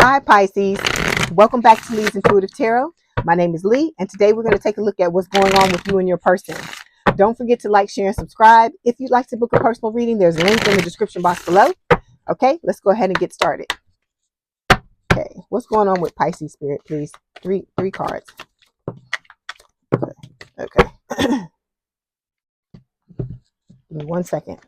Hi Pisces, welcome back to Leigh's Intuitive Tarot. My name is Leigh, and today we're going to take a look at what's going on with you and your person. Don't forget to like, share, and subscribe. If you'd like to book a personal reading, there's a link in the description box below. Okay, let's go ahead and get started. Okay, what's going on with Pisces Spirit, please? Three cards. Okay. Give me 1 second.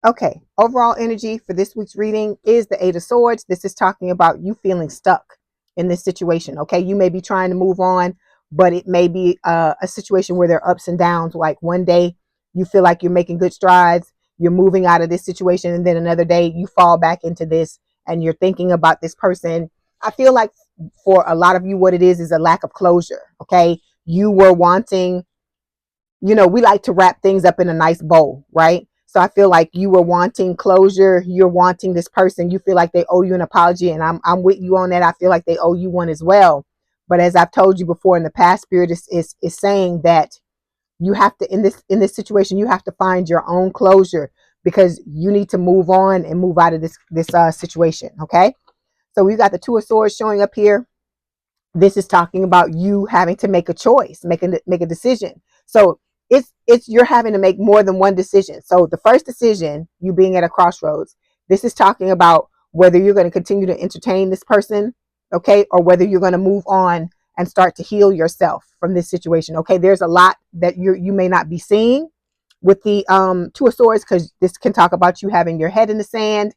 Okay, overall energy for this week's reading is the Eight of Swords. This is talking about you feeling stuck in this situation. Okay, you may be trying to move on, but it may be a situation where there are ups and downs. Like one day you feel like you're making good strides, you're moving out of this situation, and then another day you fall back into this and you're thinking about this person. I feel like for a lot of you, what it is a lack of closure. Okay, you were wanting, we like to wrap things up in a nice bow, right? So I feel like you were wanting closure. You're wanting this person. You feel like they owe you an apology, and I'm with you on that. I feel like they owe you one as well. But as I've told you before in the past, Spirit is saying that you have to, in this situation, you have to find your own closure because you need to move on and move out of this situation. Okay. So we've got the Two of Swords showing up here. This is talking about you having to make a choice, make a decision. So it's you're having to make more than one decision. So the first decision, you being at a crossroads, this is talking about whether you're going to continue to entertain this person, okay, or whether you're going to move on and start to heal yourself from this situation. Okay, there's a lot that you may not be seeing with the Two of Swords, because this can talk about you having your head in the sand,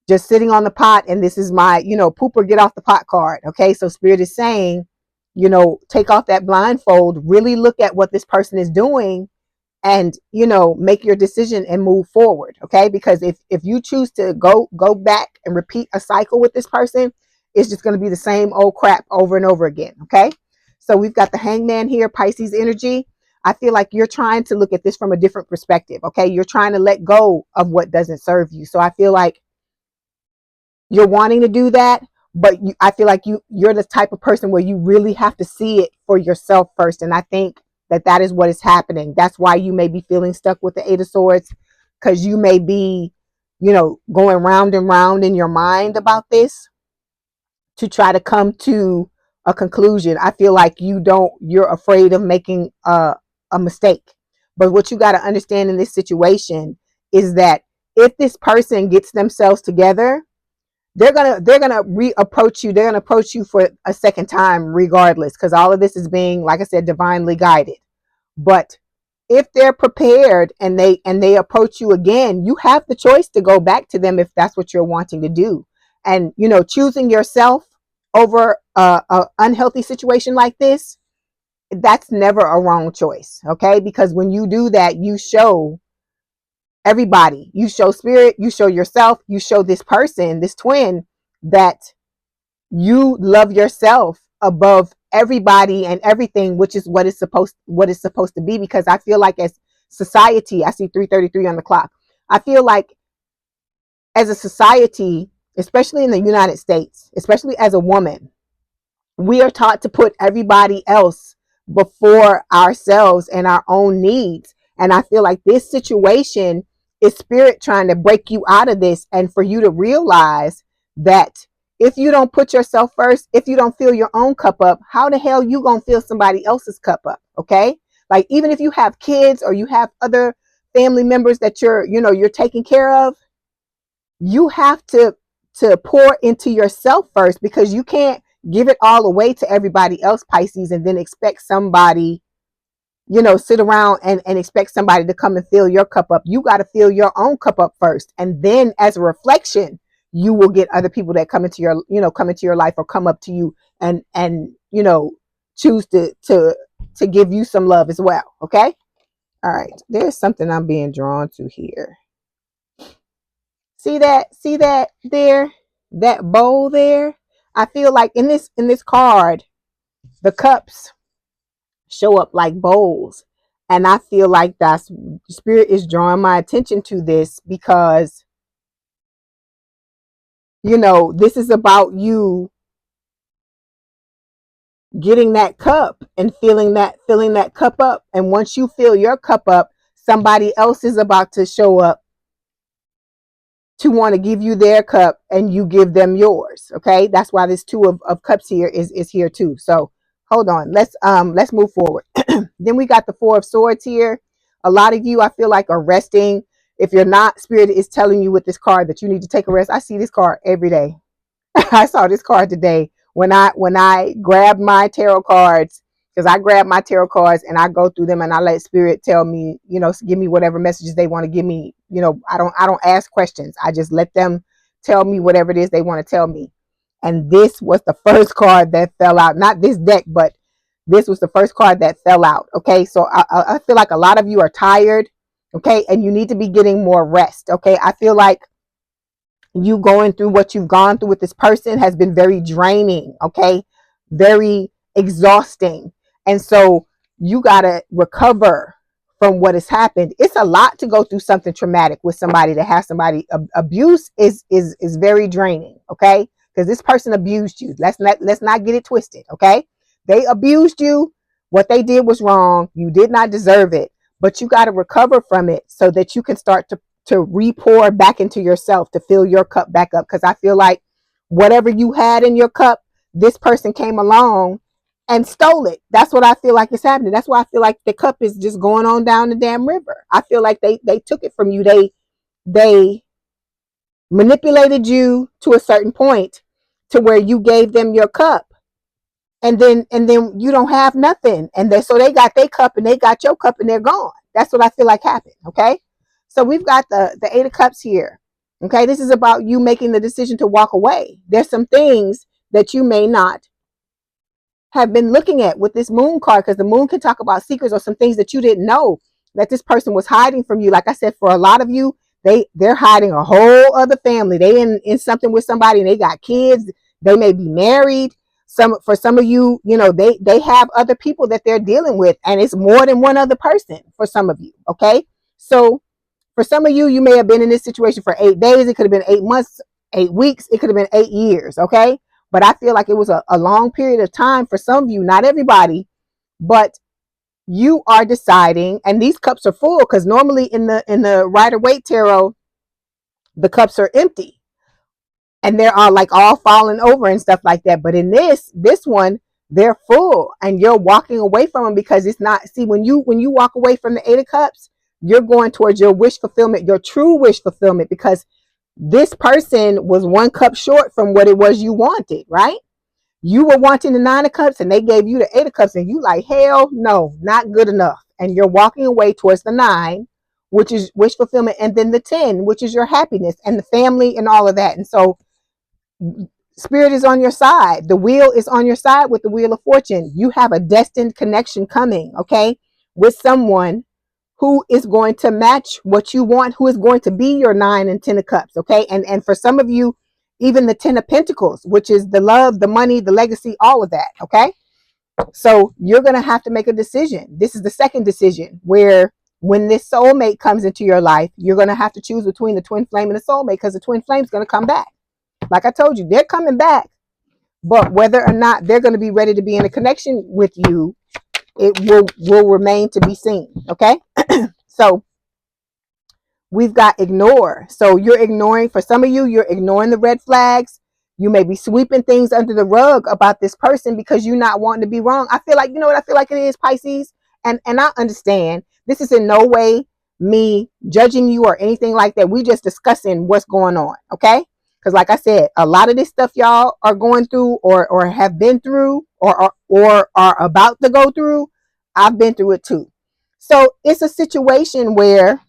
just sitting on the pot, and this is my, poop or get off the pot card. Okay, so Spirit is saying, take off that blindfold, really look at what this person is doing, and make your decision and move forward. Okay, because if you choose to go back and repeat a cycle with this person, it's just going to be the same old crap over and over again. Okay, so we've got the Hangman here, Pisces energy. I feel like you're trying to look at this from a different perspective. Okay, you're trying to let go of what doesn't serve you. So I feel like you're wanting to do that, but I feel like you're the type of person where you really have to see it for yourself first. And I think that is what is happening. That's why you may be feeling stuck with the Eight of Swords, because you may be, going round and round in your mind about this to try to come to a conclusion. I feel like you're afraid of making a mistake. But what you got to understand in this situation is that if this person gets themselves together, they're gonna approach you. They're gonna approach you for a second time, regardless, because all of this is being, like I said, divinely guided. But if they're prepared and they approach you again, you have the choice to go back to them if that's what you're wanting to do. And choosing yourself over a unhealthy situation like this, that's never a wrong choice. Okay, because when you do that, you show everybody, you show Spirit, you show yourself, you show this person, this twin, that you love yourself above everybody and everything, which is what it's supposed to be. Because I feel like as society, I see 3:33 on the clock. I feel like as a society, especially in the United States, especially as a woman, we are taught to put everybody else before ourselves and our own needs. And I feel like this situation is Spirit trying to break you out of this, and for you to realize that if you don't put yourself first, if you don't fill your own cup up, how the hell you gonna fill somebody else's cup up? Okay, like even if you have kids or you have other family members that you're taking care of, you have to pour into yourself first, because you can't give it all away to everybody else, Pisces, and then expect somebody, sit around and expect somebody to come and fill your cup up. You got to fill your own cup up first. And then as a reflection, you will get other people that come into your life or come up to you and choose to give you some love as well. Okay. All right. There's something I'm being drawn to here. See that there, that bowl there? I feel like in this card, the cups show up like bowls. And I feel like that's Spirit is drawing my attention to this, because this is about you getting that cup and filling that cup up. And once you fill your cup up, somebody else is about to show up to want to give you their cup and you give them yours. Okay, that's why this two of cups here is here too. So hold on, let's move forward. Then we got the Four of Swords here. A lot of you, I feel like, are resting. If you're not, Spirit is telling you with this card that you need to take a rest. I see this card every day. I saw this card today when I grabbed my tarot cards, because I grab my tarot cards and I go through them and I let Spirit tell me, give me whatever messages they want to give me. I don't ask questions. I just let them tell me whatever it is they want to tell me. And this was the first card that fell out. Not this deck, but this was the first card that fell out. Okay, so I feel like a lot of you are tired. Okay, and you need to be getting more rest. Okay, I feel like you going through what you've gone through with this person has been very draining. Okay, very exhausting. And so you got to recover from what has happened. It's a lot to go through something traumatic with somebody that has somebody. Abuse is very draining. Okay, because this person abused you. Let's not get it twisted. Okay, they abused you. What they did was wrong. You did not deserve it, but you got to recover from it so that you can start to re-pour back into yourself, to fill your cup back up. Because I feel like whatever you had in your cup, this person came along and stole it. That's what I feel like is happening. That's why I feel like the cup is just going on down the damn river. I feel like they took it from you. They manipulated you to a certain point to where you gave them your cup. And then you don't have nothing. And so they got their cup and they got your cup and they're gone. That's what I feel like happened. Okay. So we've got the Eight of Cups here. Okay. This is about you making the decision to walk away. There's some things that you may not have been looking at with this Moon card, because the Moon can talk about secrets or some things that you didn't know that this person was hiding from you. Like I said, for a lot of you, they're hiding a whole other family. They in something with somebody and they got kids. They may be married. For some of you, they have other people that they're dealing with, and it's more than one other person for some of you. Okay. So for some of you, you may have been in this situation for 8 days. It could have been 8 months, 8 weeks. It could have been 8 years. Okay. But I feel like it was a long period of time for some of you, not everybody, but you are deciding, and these cups are full, because normally in the Rider-Waite tarot, the cups are empty and they're all falling over and stuff like that. But in this one, they're full and you're walking away from them, because it's not, see, when you walk away from the Eight of Cups, you're going towards your wish fulfillment, your true wish fulfillment, because this person was one cup short from what it was you wanted, right? You were wanting the Nine of Cups and they gave you the Eight of Cups, and you like, hell no, not good enough. And you're walking away towards the 9, which is wish fulfillment, and then the 10, which is your happiness and the family and all of that. And so Spirit is on your side. The wheel is on your side with the Wheel of Fortune. You have a destined connection coming, okay, with someone who is going to match what you want, who is going to be your 9 and 10 of Cups, okay? And for some of you, even the 10 of Pentacles, which is the love, the money, the legacy, all of that, okay? So you're going to have to make a decision. This is the second decision, where when this soulmate comes into your life, you're going to have to choose between the twin flame and the soulmate, because the twin flame is going to come back. Like I told you, they're coming back. But whether or not they're going to be ready to be in a connection with you, it will remain to be seen, okay? So we've got ignore. So you're ignoring, for some of you, you're ignoring the red flags. You may be sweeping things under the rug about this person because you're not wanting to be wrong. I feel like, you know what I feel like it is, Pisces? And I understand this is in no way me judging you or anything like that. We just discussing what's going on, okay? Because like I said, a lot of this stuff y'all are going through or have been through or are about to go through, I've been through it too. So it's a situation where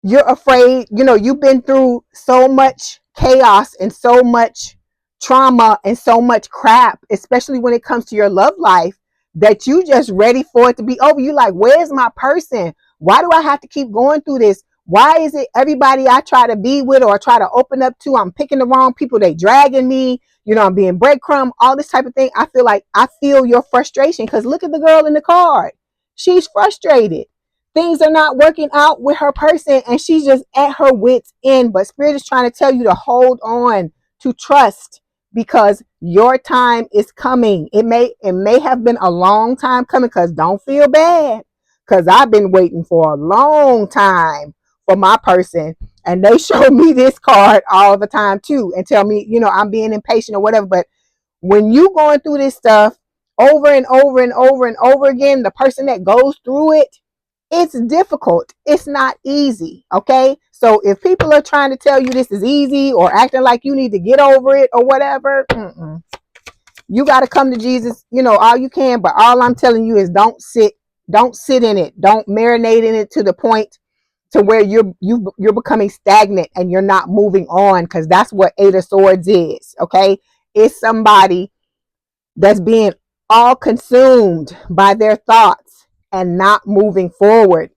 you're afraid, you've been through so much chaos and so much trauma and so much crap, especially when it comes to your love life, that you just ready for it to be over. You like, where's my person? Why do I have to keep going through this? Why is it everybody I try to be with or try to open up to, I'm picking the wrong people, they dragging me, I'm being breadcrumb, all this type of thing. I feel like I feel your frustration, because look at the girl in the card. She's frustrated. Things are not working out with her person and she's just at her wit's end. But Spirit is trying to tell you to hold on, to trust, because Your time is coming. It may have been a long time coming, because don't feel bad, because I've been waiting for a long time for my person, and they show me this card all the time too, and tell me, I'm being impatient or whatever. But when you going through this stuff over and over and over and over again, the person that goes through it, it's difficult. It's not easy. Okay. So if people are trying to tell you this is easy, or acting like you need to get over it or whatever, you got to come to Jesus, all you can. But all I'm telling you is don't sit in it. Don't marinate in it to the point to where you're becoming stagnant and you're not moving on, because that's what Eight of Swords is. Okay. It's somebody that's being all consumed by their thoughts and not moving forward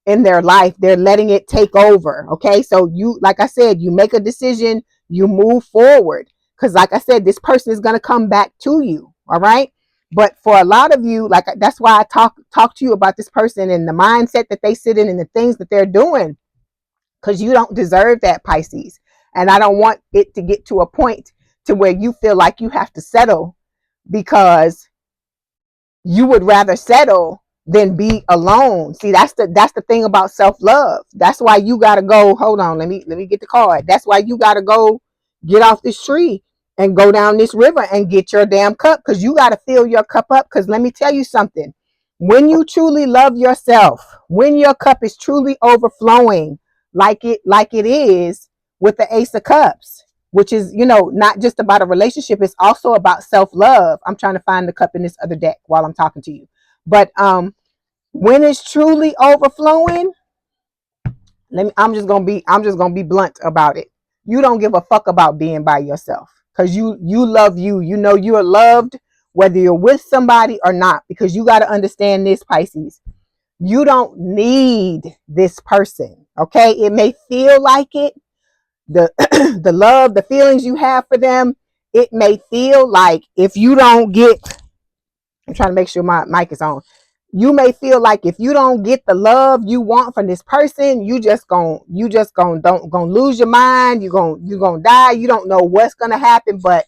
in their life. They're letting it take over. Okay. So you, like I said, you make a decision, you move forward. Because like I said, this person is going to come back to you. All right. But for a lot of you, like, that's why I talk to you about this person and the mindset that they sit in and the things that they're doing, because you don't deserve that, Pisces. And I don't want it to get to a point to where you feel like you have to settle, because you would rather settle than be alone. See, that's the thing about self-love. That's why you got to go, hold on, let me get the card. That's why you got to go get off this tree and go down this river and get your damn cup, because you got to fill your cup up. Because let me tell you something, when you truly love yourself, when your cup is truly overflowing, like it is with the Ace of Cups, which is, not just about a relationship, it's also about self-love. I'm trying to find the cup in this other deck while I'm talking to you. But when it's truly overflowing, I'm just gonna be blunt about it. You don't give a fuck about being by yourself, because you love you. You are loved whether you're with somebody or not, because you got to understand this, Pisces. You don't need this person. Okay. It may feel like it, the the love, the feelings you have for them, it may feel like if you don't get, I'm trying to make sure my mic is on. You may feel like if you don't get the love you want from this person, you just gonna lose your mind. You're gonna die. You don't know what's gonna happen. But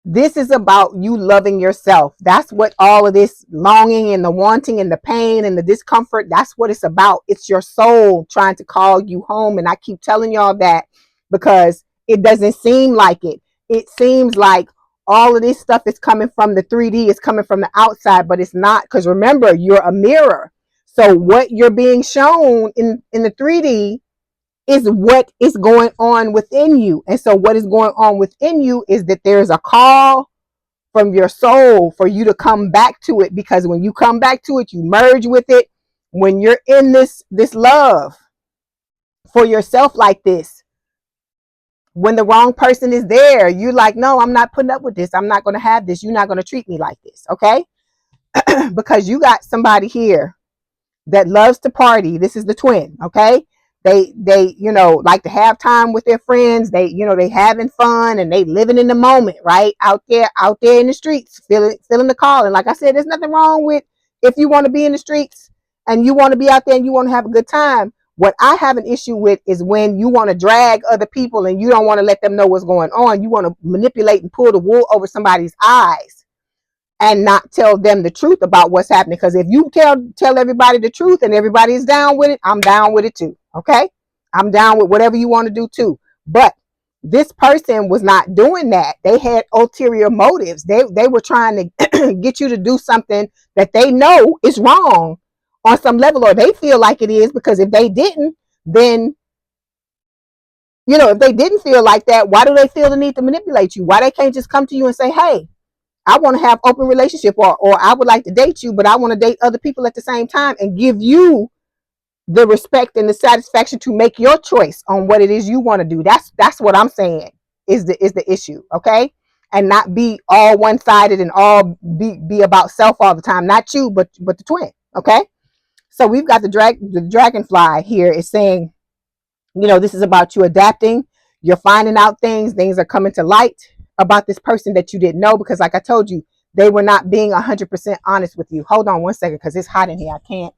this is about you loving yourself. That's what all of this longing and the wanting and the pain and the discomfort, that's what it's about. It's your soul trying to call you home. And I keep telling y'all that because it doesn't seem like it. It seems like all of this stuff is coming from the 3D, it's coming from the outside, but it's not, because remember, you're a mirror. So what you're being shown in the 3D is what is going on within you. And so what is going on within you is that there's a call from your soul for you to come back to it, because when you come back to it, you merge with it. When you're in this love for yourself like this, when the wrong person is there, you're like, no, I'm not putting up with this. I'm not going to have this. You're not going to treat me like this. Okay. Because you got somebody here that loves to party. This is the twin. Okay. They like to have time with their friends. They having fun and they living in the moment, right? Out there in the streets, feeling the call. And like I said, there's nothing wrong with, if you want to be in the streets and you want to be out there and you want to have a good time. What I have an issue with is when you want to drag other people and you don't want to let them know what's going on. You want to manipulate and pull the wool over somebody's eyes and not tell them the truth about what's happening. Because if you tell everybody the truth and everybody is down with it, I'm down with it too. Okay. I'm down with whatever you want to do too. But this person was not doing that. They had ulterior motives. They were trying to get you to do something that they know is wrong on some level, or they feel like it is, because if they didn't, then, if they didn't feel like that, why do they feel the need to manipulate you? Why they can't just come to you and say, hey, I want to have open relationship, or I would like to date you, but I want to date other people at the same time, and give you the respect and the satisfaction to make your choice on what it is you want to do. That's what I'm saying is the issue. Okay. And not be all one-sided and all be about self all the time. Not you, but the twin. Okay. So we've got the dragonfly here is saying, this is about you adapting. You're finding out things are coming to light about this person that you didn't know, because like I told you, they were not being 100% honest with you. Hold on one second, because it's hot in here. I can't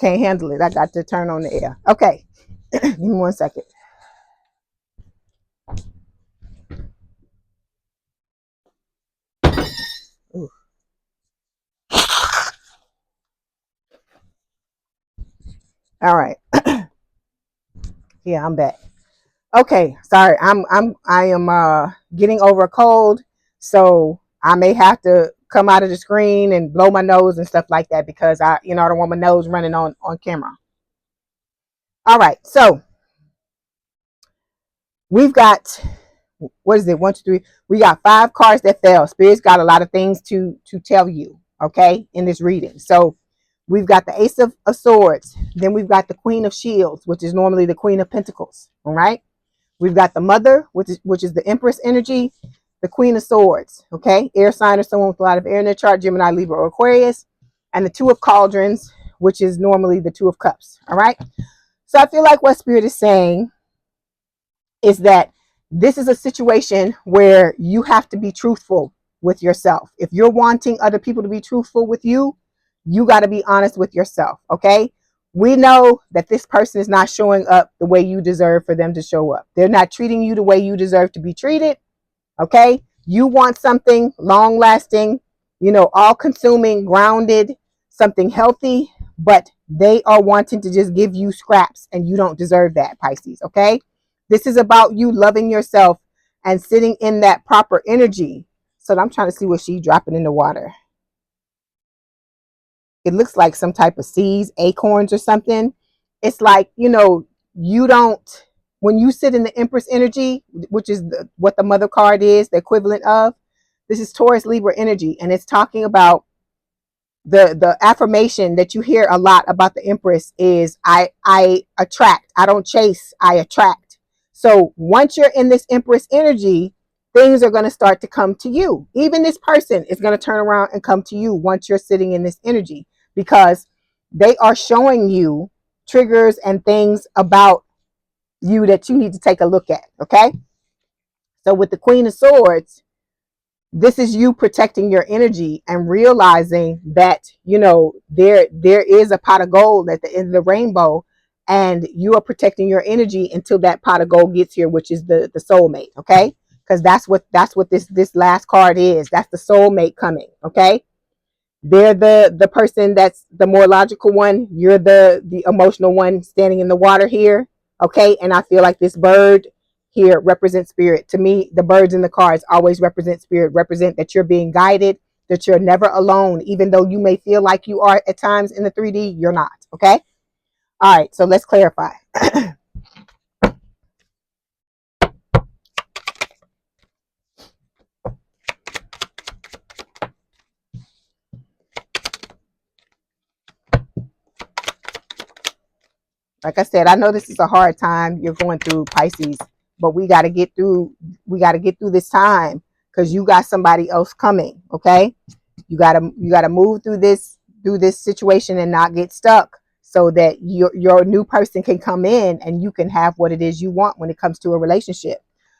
handle it. I got to turn on the air. Okay. Give me 1 second. Ooh. All right. Yeah, I'm back. Okay, sorry. I am getting over a cold, so I may have to come out of the screen and blow my nose and stuff like that because I don't want my nose running on camera. All right, so we've got, what is it? 1, 2, 3. We got 5 cards that fell. Spirit's got a lot of things to tell you, okay, in this reading. So we've got the Ace of Swords. Then we've got the Queen of Shields, which is normally the Queen of Pentacles. All right. We've got the Mother, which is the Empress energy, the Queen of Swords. Okay, air sign or someone with a lot of air in their chart, Gemini, Libra, or Aquarius, and the Two of Cauldrons, which is normally the Two of Cups. All right. So I feel like what Spirit is saying is that this is a situation where you have to be truthful with yourself. If you're wanting other people to be truthful with you, you got to be honest with yourself. Okay. We know that this person is not showing up the way you deserve for them to show up. They're not treating you the way you deserve to be treated. Okay. You want something long lasting, all consuming, grounded, something healthy, but they are wanting to just give you scraps and you don't deserve that, Pisces. Okay. This is about you loving yourself and sitting in that proper energy. So I'm trying to see what she's dropping in the water. It looks like some type of seeds, acorns or something. It's like, you don't, when you sit in the Empress energy, which is what the Mother card is, the equivalent of, this is Taurus Libra energy. And it's talking about the affirmation that you hear a lot about the Empress is I attract. I don't chase, I attract. So once you're in this Empress energy, things are going to start to come to you. Even this person is going to turn around and come to you once you're sitting in this energy, because they are showing you triggers and things about you that you need to take a look at. Okay. So with the Queen of Swords, this is you protecting your energy and realizing that there is a pot of gold at the end of the rainbow, and you are protecting your energy until that pot of gold gets here, which is the soulmate. Okay, because that's what this last card is. That's the soulmate coming. Okay, they're the person that's the more logical one. You're the emotional one standing in the water here. Okay, and I feel like this bird here represents spirit. To me, the birds in the cards always represent spirit, represent that you're being guided, that you're never alone. Even though you may feel like you are at times in the 3D, you're not. Okay, all right, so let's clarify. Like I said, I know this is a hard time you're going through, Pisces, but we got to get through this time, because you got somebody else coming. Okay, you got to move through this situation and not get stuck, so that your new person can come in and you can have what it is you want when it comes to a relationship.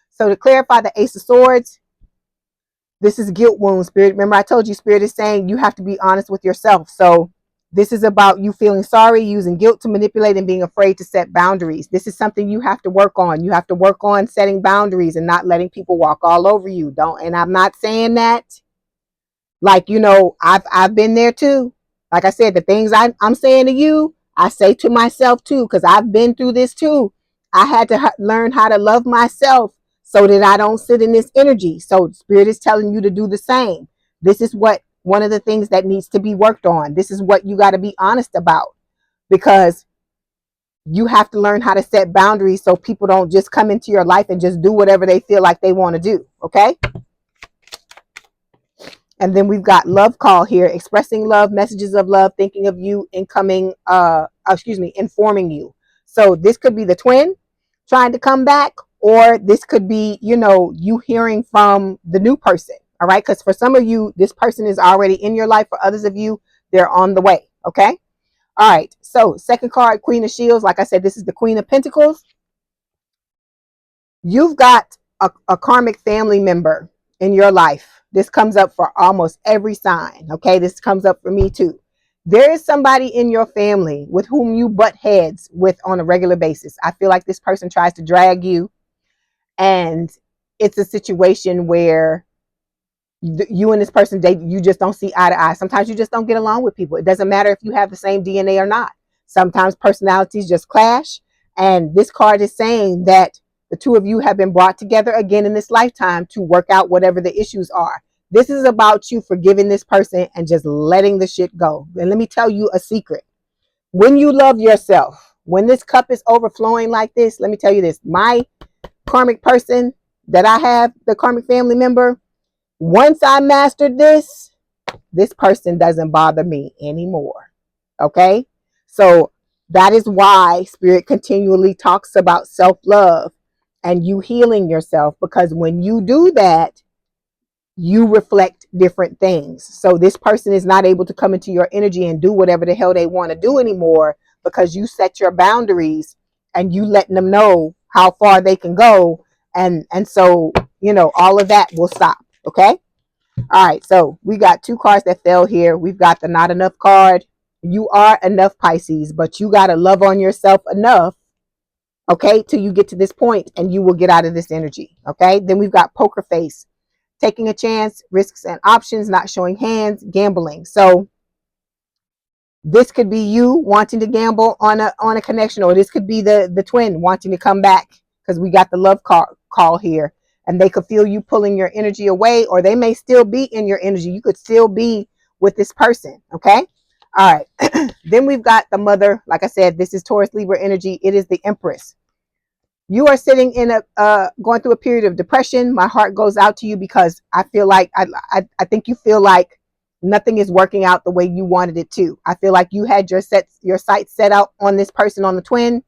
So to clarify, the Ace of Swords, this is guilt wound, Spirit. Remember, I told you, Spirit is saying you have to be honest with yourself. So this is about you feeling sorry, using guilt to manipulate, and being afraid to set boundaries. This is something you have to work on. You have to work on setting boundaries and not letting people walk all over you. And I'm not saying that, like, I've been there too. Like I said, the things I'm saying to you, I say to myself too, because I've been through this too. I had to learn how to love myself so that I don't sit in this energy. So Spirit is telling you to do the same. This is one of the things that needs to be worked on. This is what you got to be honest about, because you have to learn how to set boundaries so people don't just come into your life and just do whatever they feel like they want to do. Okay. And then we've got love call here, expressing love, messages of love, thinking of you, incoming, informing you. So this could be the twin trying to come back, or this could be, you hearing from the new person. All right. Because for some of you, this person is already in your life. For others of you, they're on the way. Okay. All right. So second card, Queen of Shields. Like I said, this is the Queen of Pentacles. You've got a karmic family member in your life. This comes up for almost every sign. Okay. This comes up for me too. There is somebody in your family with whom you butt heads with on a regular basis. I feel like this person tries to drag you, and it's a situation where you and this person, you just don't see eye to eye. Sometimes you just don't get along with people. It doesn't matter if you have the same DNA or not. Sometimes personalities just clash. And this card is saying that the two of you have been brought together again in this lifetime to work out whatever the issues are. This is about you forgiving this person and just letting the shit go. And let me tell you a secret. When you love yourself, when this cup is overflowing like this, let me tell you this. My karmic person that I have, the karmic family member, once I mastered this, this person doesn't bother me anymore. Okay? So that is why Spirit continually talks about self-love and you healing yourself, because when you do that, you reflect different things. So this person is not able to come into your energy and do whatever the hell they want to do anymore, because you set your boundaries and you letting them know how far they can go. And so, all of that will stop. Okay? All right, so we got two cards that fell here. We've got the not enough card. You are enough, Pisces, but you got to love on yourself enough, okay, till you get to this point and you will get out of this energy, okay? Then we've got poker face, taking a chance, risks and options, not showing hands, gambling. So this could be you wanting to gamble on a connection, or this could be the twin wanting to come back, because we got the love call here. And they could feel you pulling your energy away, or they may still be in your energy. You could still be with this person. Okay. All right. Then we've got the mother. Like I said, this is Taurus Libra energy. It is the Empress. You are sitting in going through a period of depression. My heart goes out to you, because I feel like, I think you feel like nothing is working out the way you wanted it to. I feel like you had your sights set out on this person, on the twin,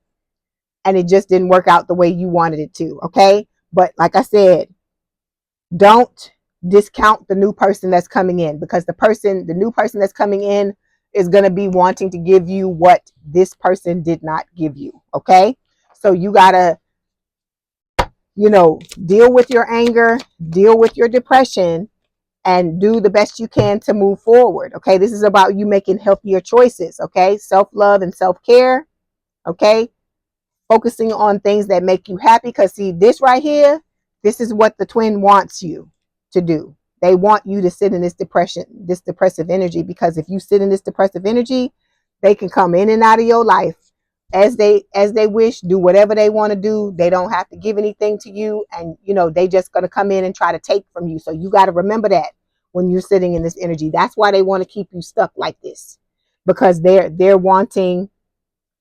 and it just didn't work out the way you wanted it to. Okay. But like I said, don't discount the new person that's coming in, because the new person that's coming in is going to be wanting to give you what this person did not give you. Okay. So you got to, deal with your anger, deal with your depression, and do the best you can to move forward. Okay. This is about you making healthier choices. Okay. Self-love and self-care. Okay. Focusing on things that make you happy. Because see, this right here, this is what the twin wants you to do. They want you to sit in this depressive energy, because if you sit in this depressive energy, they can come in and out of your life as they wish, do whatever they want to do. They don't have to give anything to you, and they just going to come in and try to take from you. So you got to remember that when you're sitting in this energy. That's why they want to keep you stuck like this, because they're wanting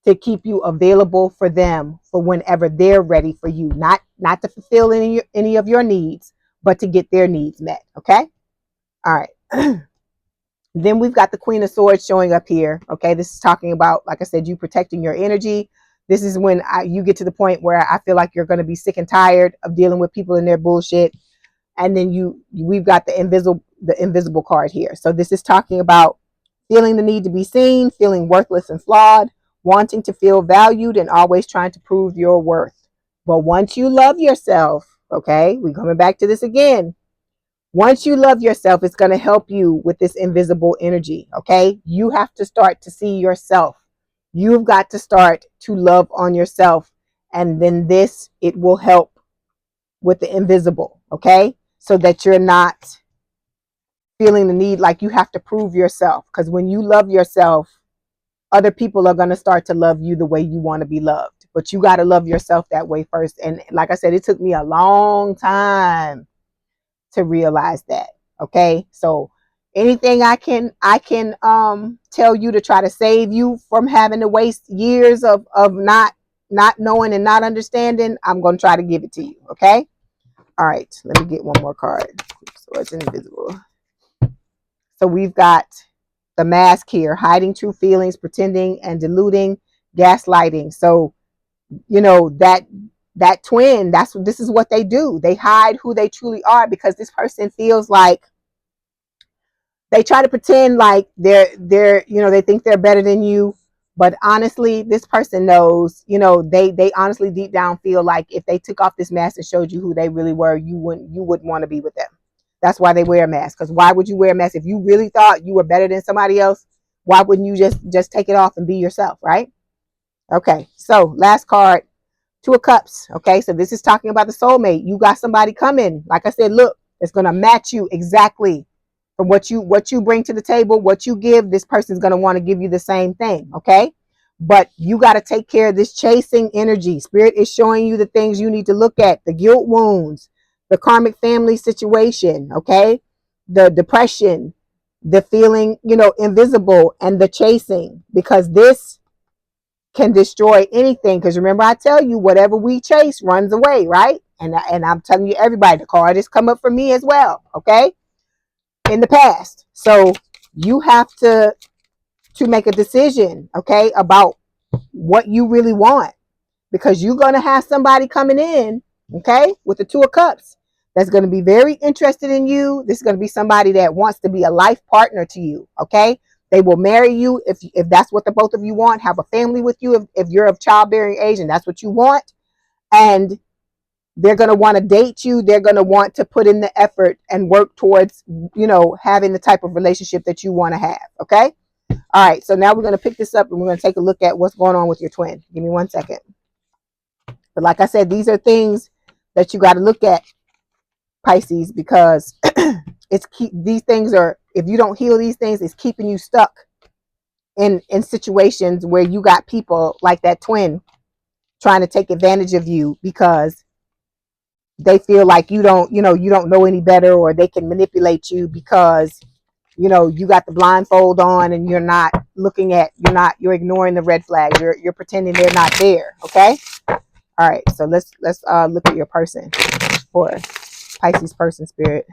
to keep you available for them for whenever they're ready for you, not to fulfill any of your needs, but to get their needs met. Okay. All right. Then we've got the Queen of Swords showing up here. Okay. This is talking about, like I said, you protecting your energy. This is when you get to the point where I feel like you're going to be sick and tired of dealing with people and their bullshit. And then we've got the invisible card here. So this is talking about feeling the need to be seen, feeling worthless and flawed, wanting to feel valued, and always trying to prove your worth. But once you love yourself, okay, we're coming back to this again. Once you love yourself, it's going to help you with this invisible energy. Okay. You have to start to see yourself. You've got to start to love on yourself. And then it will help with the invisible. Okay. So that you're not feeling the need like you have to prove yourself. Because when you love yourself, other people are going to start to love you the way you want to be loved. But you got to love yourself that way first. And like I said, it took me a long time to realize that. Okay. So anything I can tell you to try to save you from having to waste years of not knowing and not understanding, I'm going to try to give it to you. Okay. All right. Let me get one more card. So it's invisible. So we've got the mask here, hiding true feelings, pretending and deluding, gaslighting. So, that twin, this is what they do. They hide who they truly are, because this person feels like they try to pretend like they're they think they're better than you. But honestly, this person knows, they honestly deep down feel like if they took off this mask and showed you who they really were, you wouldn't want to be with them. That's why they wear a mask. Because why would you wear a mask? If you really thought you were better than somebody else, why wouldn't you just take it off and be yourself, right? Okay, so last card, Two of Cups. Okay, so this is talking about the soulmate. You got somebody coming. Like I said, look, it's going to match you exactly from what you bring to the table, what you give. This person's going to want to give you the same thing. Okay, but you got to take care of this chasing energy. Spirit is showing you the things you need to look at: the guilt wounds, the karmic family situation. Okay, the depression, the feeling, invisible, and the chasing, because this can destroy anything. Because remember, I tell you, whatever we chase runs away, right? And I'm telling you, everybody, the card has come up for me as well, okay, in the past. So you have to make a decision, okay, about what you really want, because you're going to have somebody coming in, okay, with the Two of Cups that's going to be very interested in you. This is going to be somebody that wants to be a life partner to you, okay? They will marry you if that's what the both of you want, have a family with you if you're of childbearing age and that's what you want. And they're going to want to date you. They're going to want to put in the effort and work towards, having the type of relationship that you want to have, okay? All right, so now we're going to pick this up and we're going to take a look at what's going on with your twin. Give me 1 second. But like I said, these are things that you got to look at, Pisces, because these things are, if you don't heal these things, it's keeping you stuck in situations where you got people like that twin trying to take advantage of you because they feel like you don't know any better, or they can manipulate you because you got the blindfold on and you're not looking at, you're ignoring the red flags. You're pretending they're not there, okay? All right, so let's look at your person for Pisces person, Spirit.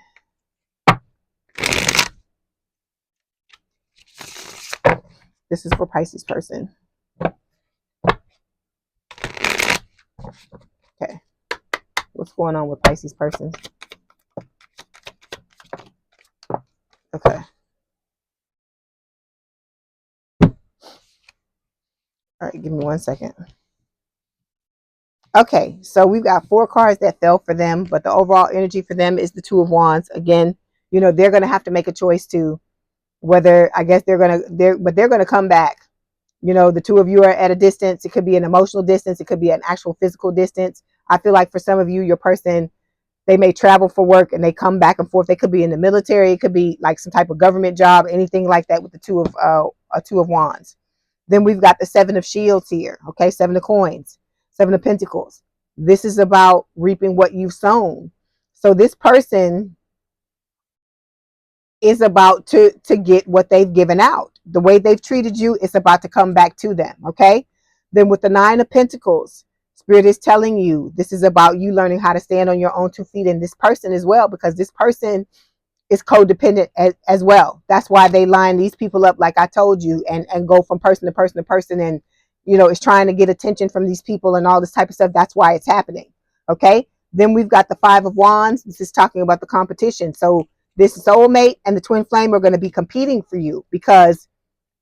This is for Pisces person. Okay, what's going on with Pisces person? Okay. All right, give me 1 second. Okay, so we've got 4 cards that fell for them, but the overall energy for them is the Two of Wands. Again, they're going to have to make a choice to whether, I guess they're going to come back. The two of you are at a distance. It could be an emotional distance. It could be an actual physical distance. I feel like for some of you, your person, they may travel for work and they come back and forth. They could be in the military. It could be like some type of government job, anything like that with the Two of Wands. Then we've got the Seven of Shields here. Okay, 7 of Coins, 7 of Pentacles. This is about reaping what you've sown. So this person is about to get what they've given out. The way they've treated you, it's about to come back to them, okay? Then with the 9 of Pentacles, Spirit is telling you this is about you learning how to stand on your own 2 feet, and this person as well, because this person is codependent as well. That's why they line these people up, like I told you, and go from person to person to person, and is trying to get attention from these people and all this type of stuff. That's why it's happening, okay? Then we've got the 5 of Wands. This is talking about the competition. So this soulmate and the twin flame are going to be competing for you, because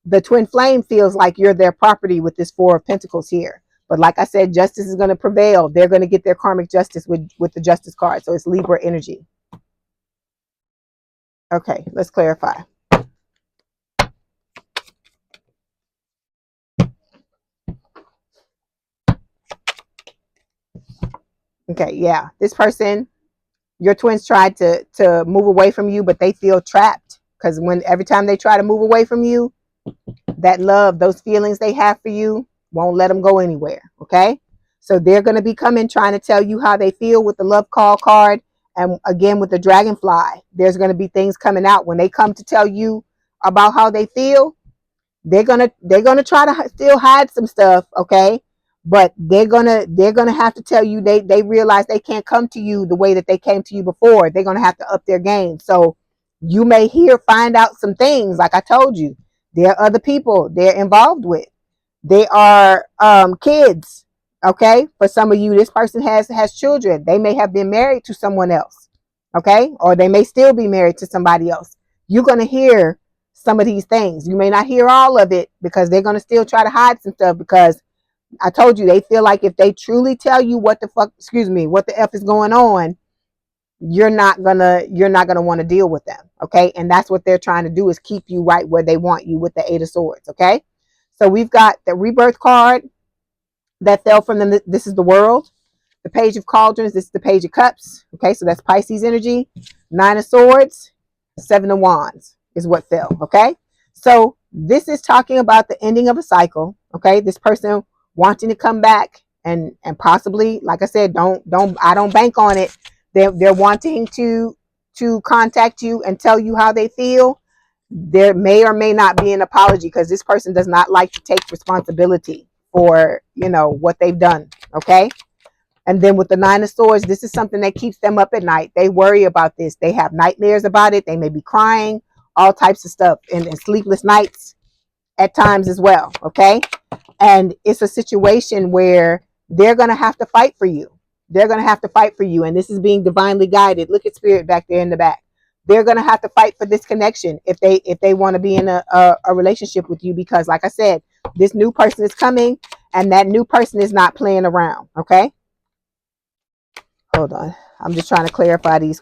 the twin flame feels like you're their property with this 4 of Pentacles here. But like I said, justice is going to prevail. They're going to get their karmic justice with the Justice card. So it's Libra energy. Okay, let's clarify. Okay, yeah. This person, your twins tried to move away from you, but they feel trapped, because every time they try to move away from you, that love, those feelings they have for you won't let them go anywhere, okay? So they're going to be coming trying to tell you how they feel with the love call card. And again, with the dragonfly, there's going to be things coming out. When they come to tell you about how they feel, they're going to try to still hide some stuff, okay? But they're going to have to tell you they realize they can't come to you the way that they came to you before. They're going to have to up their game. So you may find out some things, like I told you. There are other people they're involved with. They are kids, okay? For some of you, this person has children. They may have been married to someone else, okay? Or they may still be married to somebody else. You're going to hear some of these things. You may not hear all of it, because they're going to still try to hide some stuff, because I told you, they feel like if they truly tell you what the F is going on, you're not gonna want to deal with them. Okay, and that's what they're trying to do, is keep you right where they want you with the Eight of Swords. Okay, so we've got the Rebirth card that fell from them. This is the World. The Page of Cauldrons, this is the Page of Cups. Okay, so that's Pisces energy. Nine of Swords, Seven of Wands is what fell. Okay, so this is talking about the ending of a cycle. Okay, this person wanting to come back and possibly, like I said, I don't bank on it. They're wanting to contact you and tell you how they feel. There may or may not be an apology, because this person does not like to take responsibility for, you know, what they've done. Okay, and then with the Nine of Swords, this is something that keeps them up at night. They worry about this. They have nightmares about it. They may be crying, all types of stuff, and sleepless nights at times as well. Okay, and it's a situation where they're going to have to fight for you. They're going to have to fight for you, and this is being divinely guided. Look at Spirit back there in the back. They're going to have to fight for this connection if they want to be in a relationship with you, because, like I said, this new person is coming, and that new person is not playing around. Okay, hold on. I'm just trying to clarify these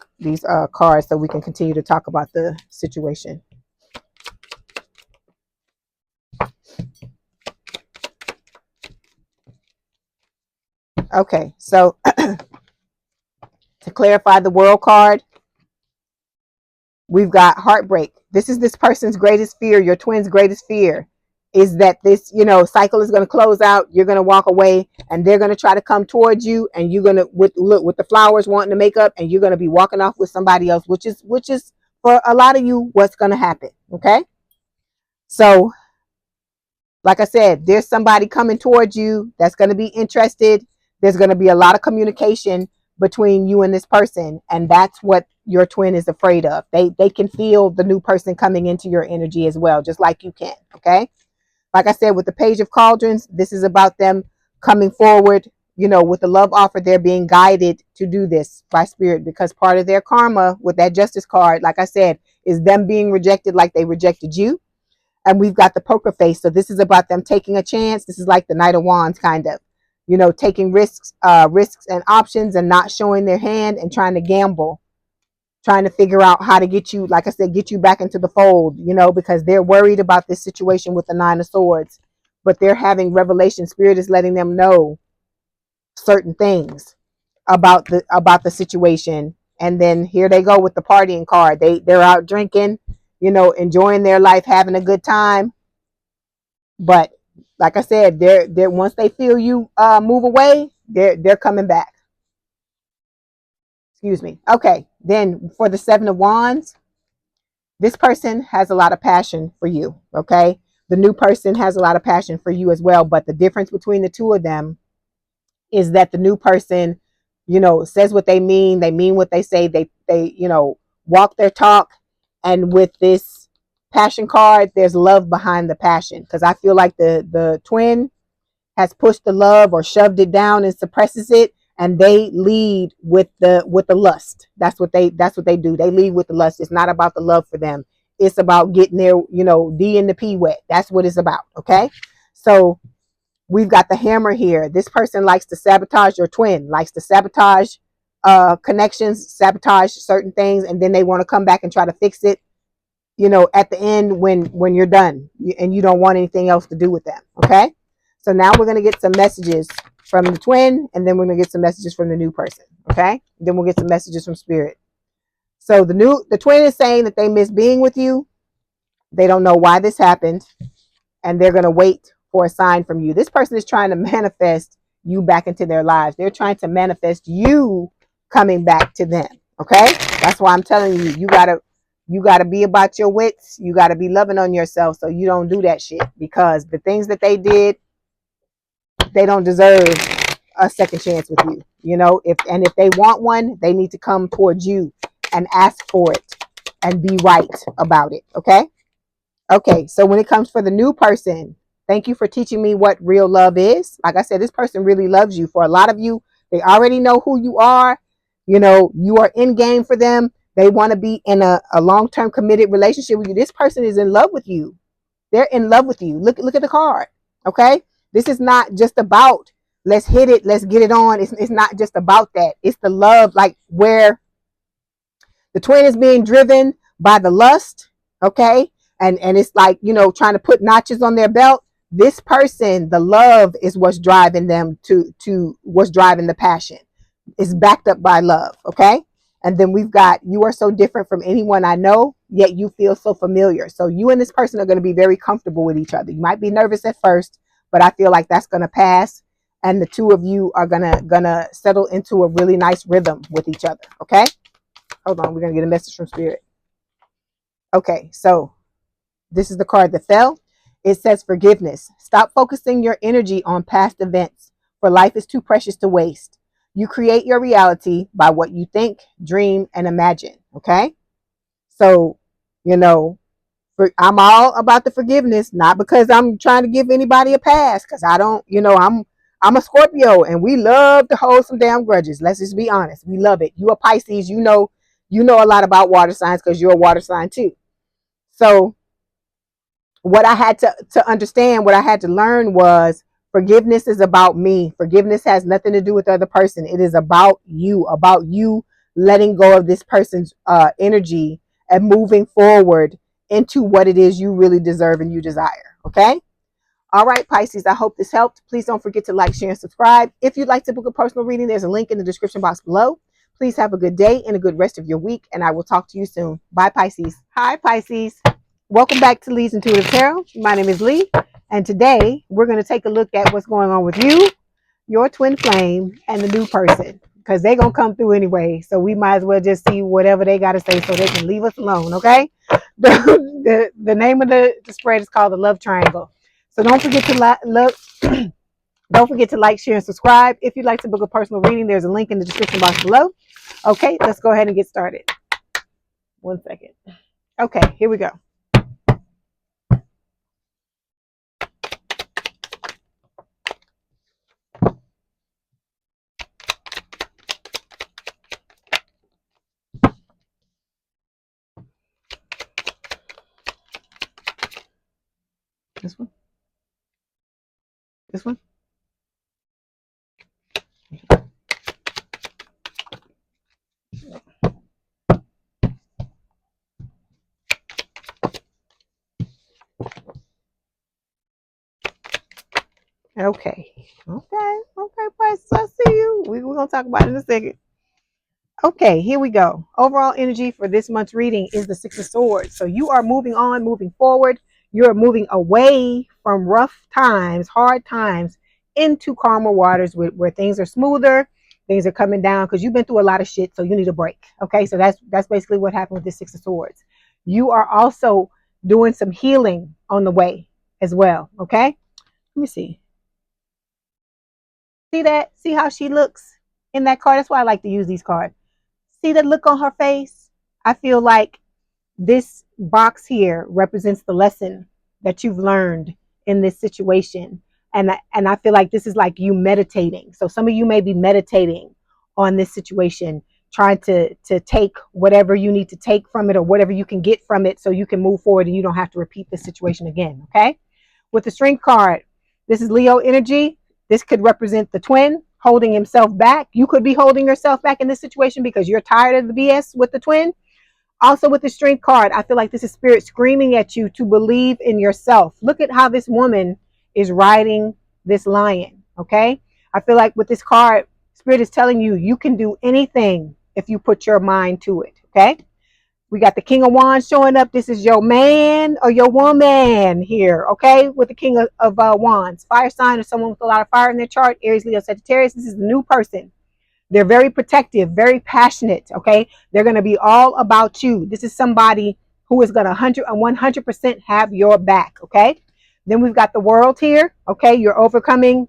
cards so we can continue to talk about the situation. Okay, so to clarify the World card, we've got heartbreak. This is this person's greatest fear, your twin's greatest fear, is that this, you know, cycle is going to close out. You're going to walk away, and they're going to try to come towards you, and you're going to with the flowers wanting to make up, and you're going to be walking off with somebody else, which is for a lot of you what's going to happen. Okay, so like I said, there's somebody coming towards you that's going to be interested. There's going to be a lot of communication between you and this person, and that's what your twin is afraid of. They can feel the new person coming into your energy as well, just like you can. Okay, like I said, with the Page of Cauldrons, this is about them coming forward, you know, with the love offer. They're being guided to do this by Spirit, because part of their karma with that Justice card, like I said, is them being rejected like they rejected you. And we've got the Poker Face, so this is about them taking a chance. This is like the Knight of Wands, kind of, you know, taking risks and options, and not showing their hand, and trying to gamble, trying to figure out how to get you, like I said, get you back into the fold, you know, because they're worried about this situation with the Nine of Swords, but they're having revelation. Spirit is letting them know certain things about the situation. And then here they go with the partying card. They're out drinking, you know, enjoying their life, having a good time. But like I said, they're once they feel you move away, they're coming back. Excuse me. Okay, then for the Seven of Wands, this person has a lot of passion for you. Okay, the new person has a lot of passion for you as well. But the difference between the two of them is that the new person, you know, says what they mean what they say, they you know, walk their talk. And with this passion card, there's love behind the passion, because I feel like the twin has pushed the love or shoved it down and suppresses it, and they lead with the lust. That's what they do. They lead with the lust. It's not about the love for them. It's about getting their, you know, D and the P wet. That's what it's about. Okay, so we've got the Hammer here. This person likes to sabotage your twin, likes to sabotage connections, sabotage certain things, and then they want to come back and try to fix it, you know, at the end when you're done and you don't want anything else to do with them. Okay, so now we're going to get some messages from the twin, and then we're going to get some messages from the new person. Okay, then we'll get some messages from Spirit. So the twin is saying that they miss being with you. They don't know why this happened, and they're going to wait for a sign from you. This person is trying to manifest you back into their lives. They're trying to manifest you coming back to them. Okay, that's why I'm telling you, you gotta be about your wits. You gotta be loving on yourself, so you don't do that shit, because the things that they did, they don't deserve a second chance with you. You know, if they want one, they need to come towards you and ask for it and be right about it. Okay. Okay, so when it comes for the new person, thank you for teaching me what real love is. Like I said, this person really loves you. For a lot of you, they already know who you are. You know, you are in game for them. They want to be in a long-term committed relationship with you. This person is in love with you. They're in love with you. Look at the card. Okay, this is not just about let's hit it, let's get it on. It's not just about that. It's the love, like where The twin is being driven by the lust, okay? And it's like, you know, trying to put notches on their belt. This person, the love is what's driving them to what's driving the passion. It's backed up by love, okay? And then we've got, you are so different from anyone I know, yet you feel so familiar. So you and this person are going to be very comfortable with each other. You might be nervous at first, but I feel like that's going to pass. And the two of you are gonna settle into a really nice rhythm with each other, okay? Hold on, we're going to get a message from Spirit. Okay, so this is the card that fell. It says forgiveness. Stop focusing your energy on past events, for life is too precious to waste. You create your reality by what you think, dream, and imagine. Okay? So, you know, I'm all about the forgiveness, not because I'm trying to give anybody a pass, because I don't, you know, I'm a Scorpio and we love to hold some damn grudges. Let's just be honest. We love it. You a Pisces, you know a lot about water signs because you're a water sign too. So what I had to understand, what I had to learn was forgiveness is about me. Forgiveness has nothing to do with the other person. It is about you letting go of this person's energy and moving forward into what it is you really deserve and you desire. Okay? All right, Pisces, I hope this helped. Please don't forget to like, share, and subscribe. If you'd like to book a personal reading, there's a link in the description box below. Please have a good day and a good rest of your week, and I will talk to you soon. Bye, Pisces. Hi, Pisces. Welcome back to Leigh's Intuitive Tarot. My name is Leigh, and today we're going to take a look at what's going on with you, your twin flame, and the new person, because they're going to come through anyway, so we might as well just see whatever they got to say so they can leave us alone, okay? The name of the spread is called the Love Triangle. So don't forget to don't forget to like, share, and subscribe. If you'd like to book a personal reading, there's a link in the description box below. Okay, let's go ahead and get started. 1 second. Okay, here we go. This one? This one? Okay. Okay, Pisces, I see you. We're going to talk about it in a second. Okay, here we go. Overall energy for this month's reading is the Six of Swords. So you are moving on, moving forward. You're moving away from rough times, hard times, into calmer waters where things are smoother, things are coming down because you've been through a lot of shit, so you need a break. Okay, so that's basically what happened with this Six of Swords. You are also doing some healing on the way as well. Okay, let me see. See that? See how she looks in that card? That's why I like to use these cards. See the look on her face? I feel like this box here represents the lesson that you've learned in this situation. And I feel like this is like you meditating. So some of you may be meditating on this situation, trying to take whatever you need to take from it or whatever you can get from it so you can move forward and you don't have to repeat this situation again. Okay? With the Strength card, this is Leo energy. This could represent the twin holding himself back. You could be holding yourself back in this situation because you're tired of the BS with the twin. Also with the Strength card, I feel like this is Spirit screaming at you to believe in yourself. Look at how this woman is riding this lion, okay? I feel like with this card, Spirit is telling you, you can do anything if you put your mind to it, okay? We got the King of Wands showing up. This is your man or your woman here, okay? With the King of Wands. Fire sign or someone with a lot of fire in their chart. Aries, Leo, Sagittarius. This is the new person. They're very protective, very passionate, okay? They're going to be all about you. This is somebody who is going to 100% have your back, okay? Then we've got the World here, okay? You're overcoming,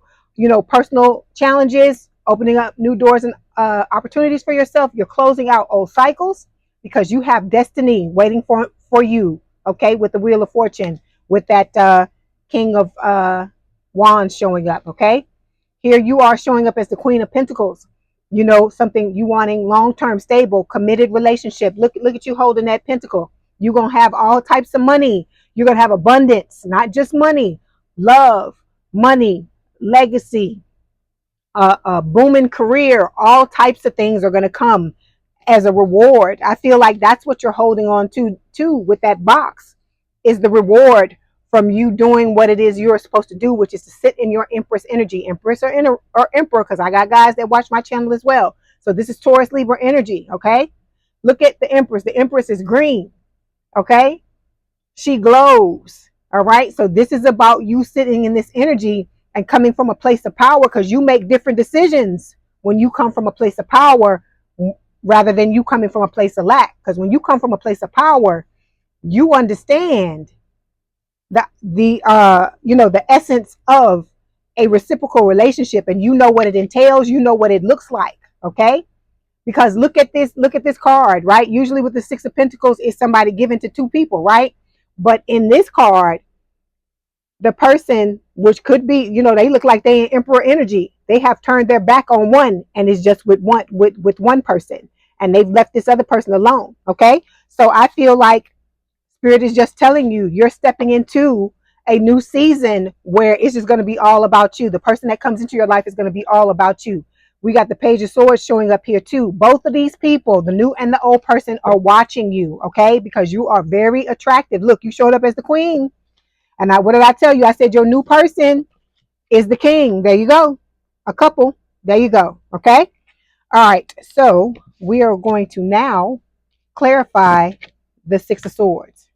personal challenges, opening up new doors and opportunities for yourself. You're closing out old cycles because you have destiny waiting for you, okay? With the Wheel of Fortune, with that King of Wands showing up, okay? Here you are showing up as the Queen of Pentacles. Something you wanting long-term, stable, committed relationship. Look at you holding that pentacle. You're going to have all types of money. You're going to have abundance, not just money, love, money, legacy, a booming career. All types of things are going to come as a reward. I feel like that's what you're holding on to too with that box, is the reward from you doing what it is you're supposed to do, which is to sit in your Empress energy. Empress or Emperor, because I got guys that watch my channel as well. So this is Taurus Libra energy, okay? Look at the Empress. The Empress is green, okay? She glows, all right? So this is about you sitting in this energy and coming from a place of power, because you make different decisions when you come from a place of power rather than you coming from a place of lack. Because when you come from a place of power, you understand the essence of a reciprocal relationship, and you know what it entails, you know what it looks like, okay? Because look at this card, right? Usually with the Six of Pentacles is somebody given to two people, right? But in this card, the person, which could be, they look like they in Emperor energy, they have turned their back on one and is just with one person, and they've left this other person alone, okay? So I feel like Spirit is just telling you, you're stepping into a new season where it's just going to be all about you. The person that comes into your life is going to be all about you. We got the Page of Swords showing up here too. Both of these people, the new and the old person, are watching you, okay? Because you are very attractive. Look, you showed up as the queen. And what did I tell you? I said your new person is the king. There you go. A couple. There you go. Okay? All right. So we are going to now clarify the Six of Swords.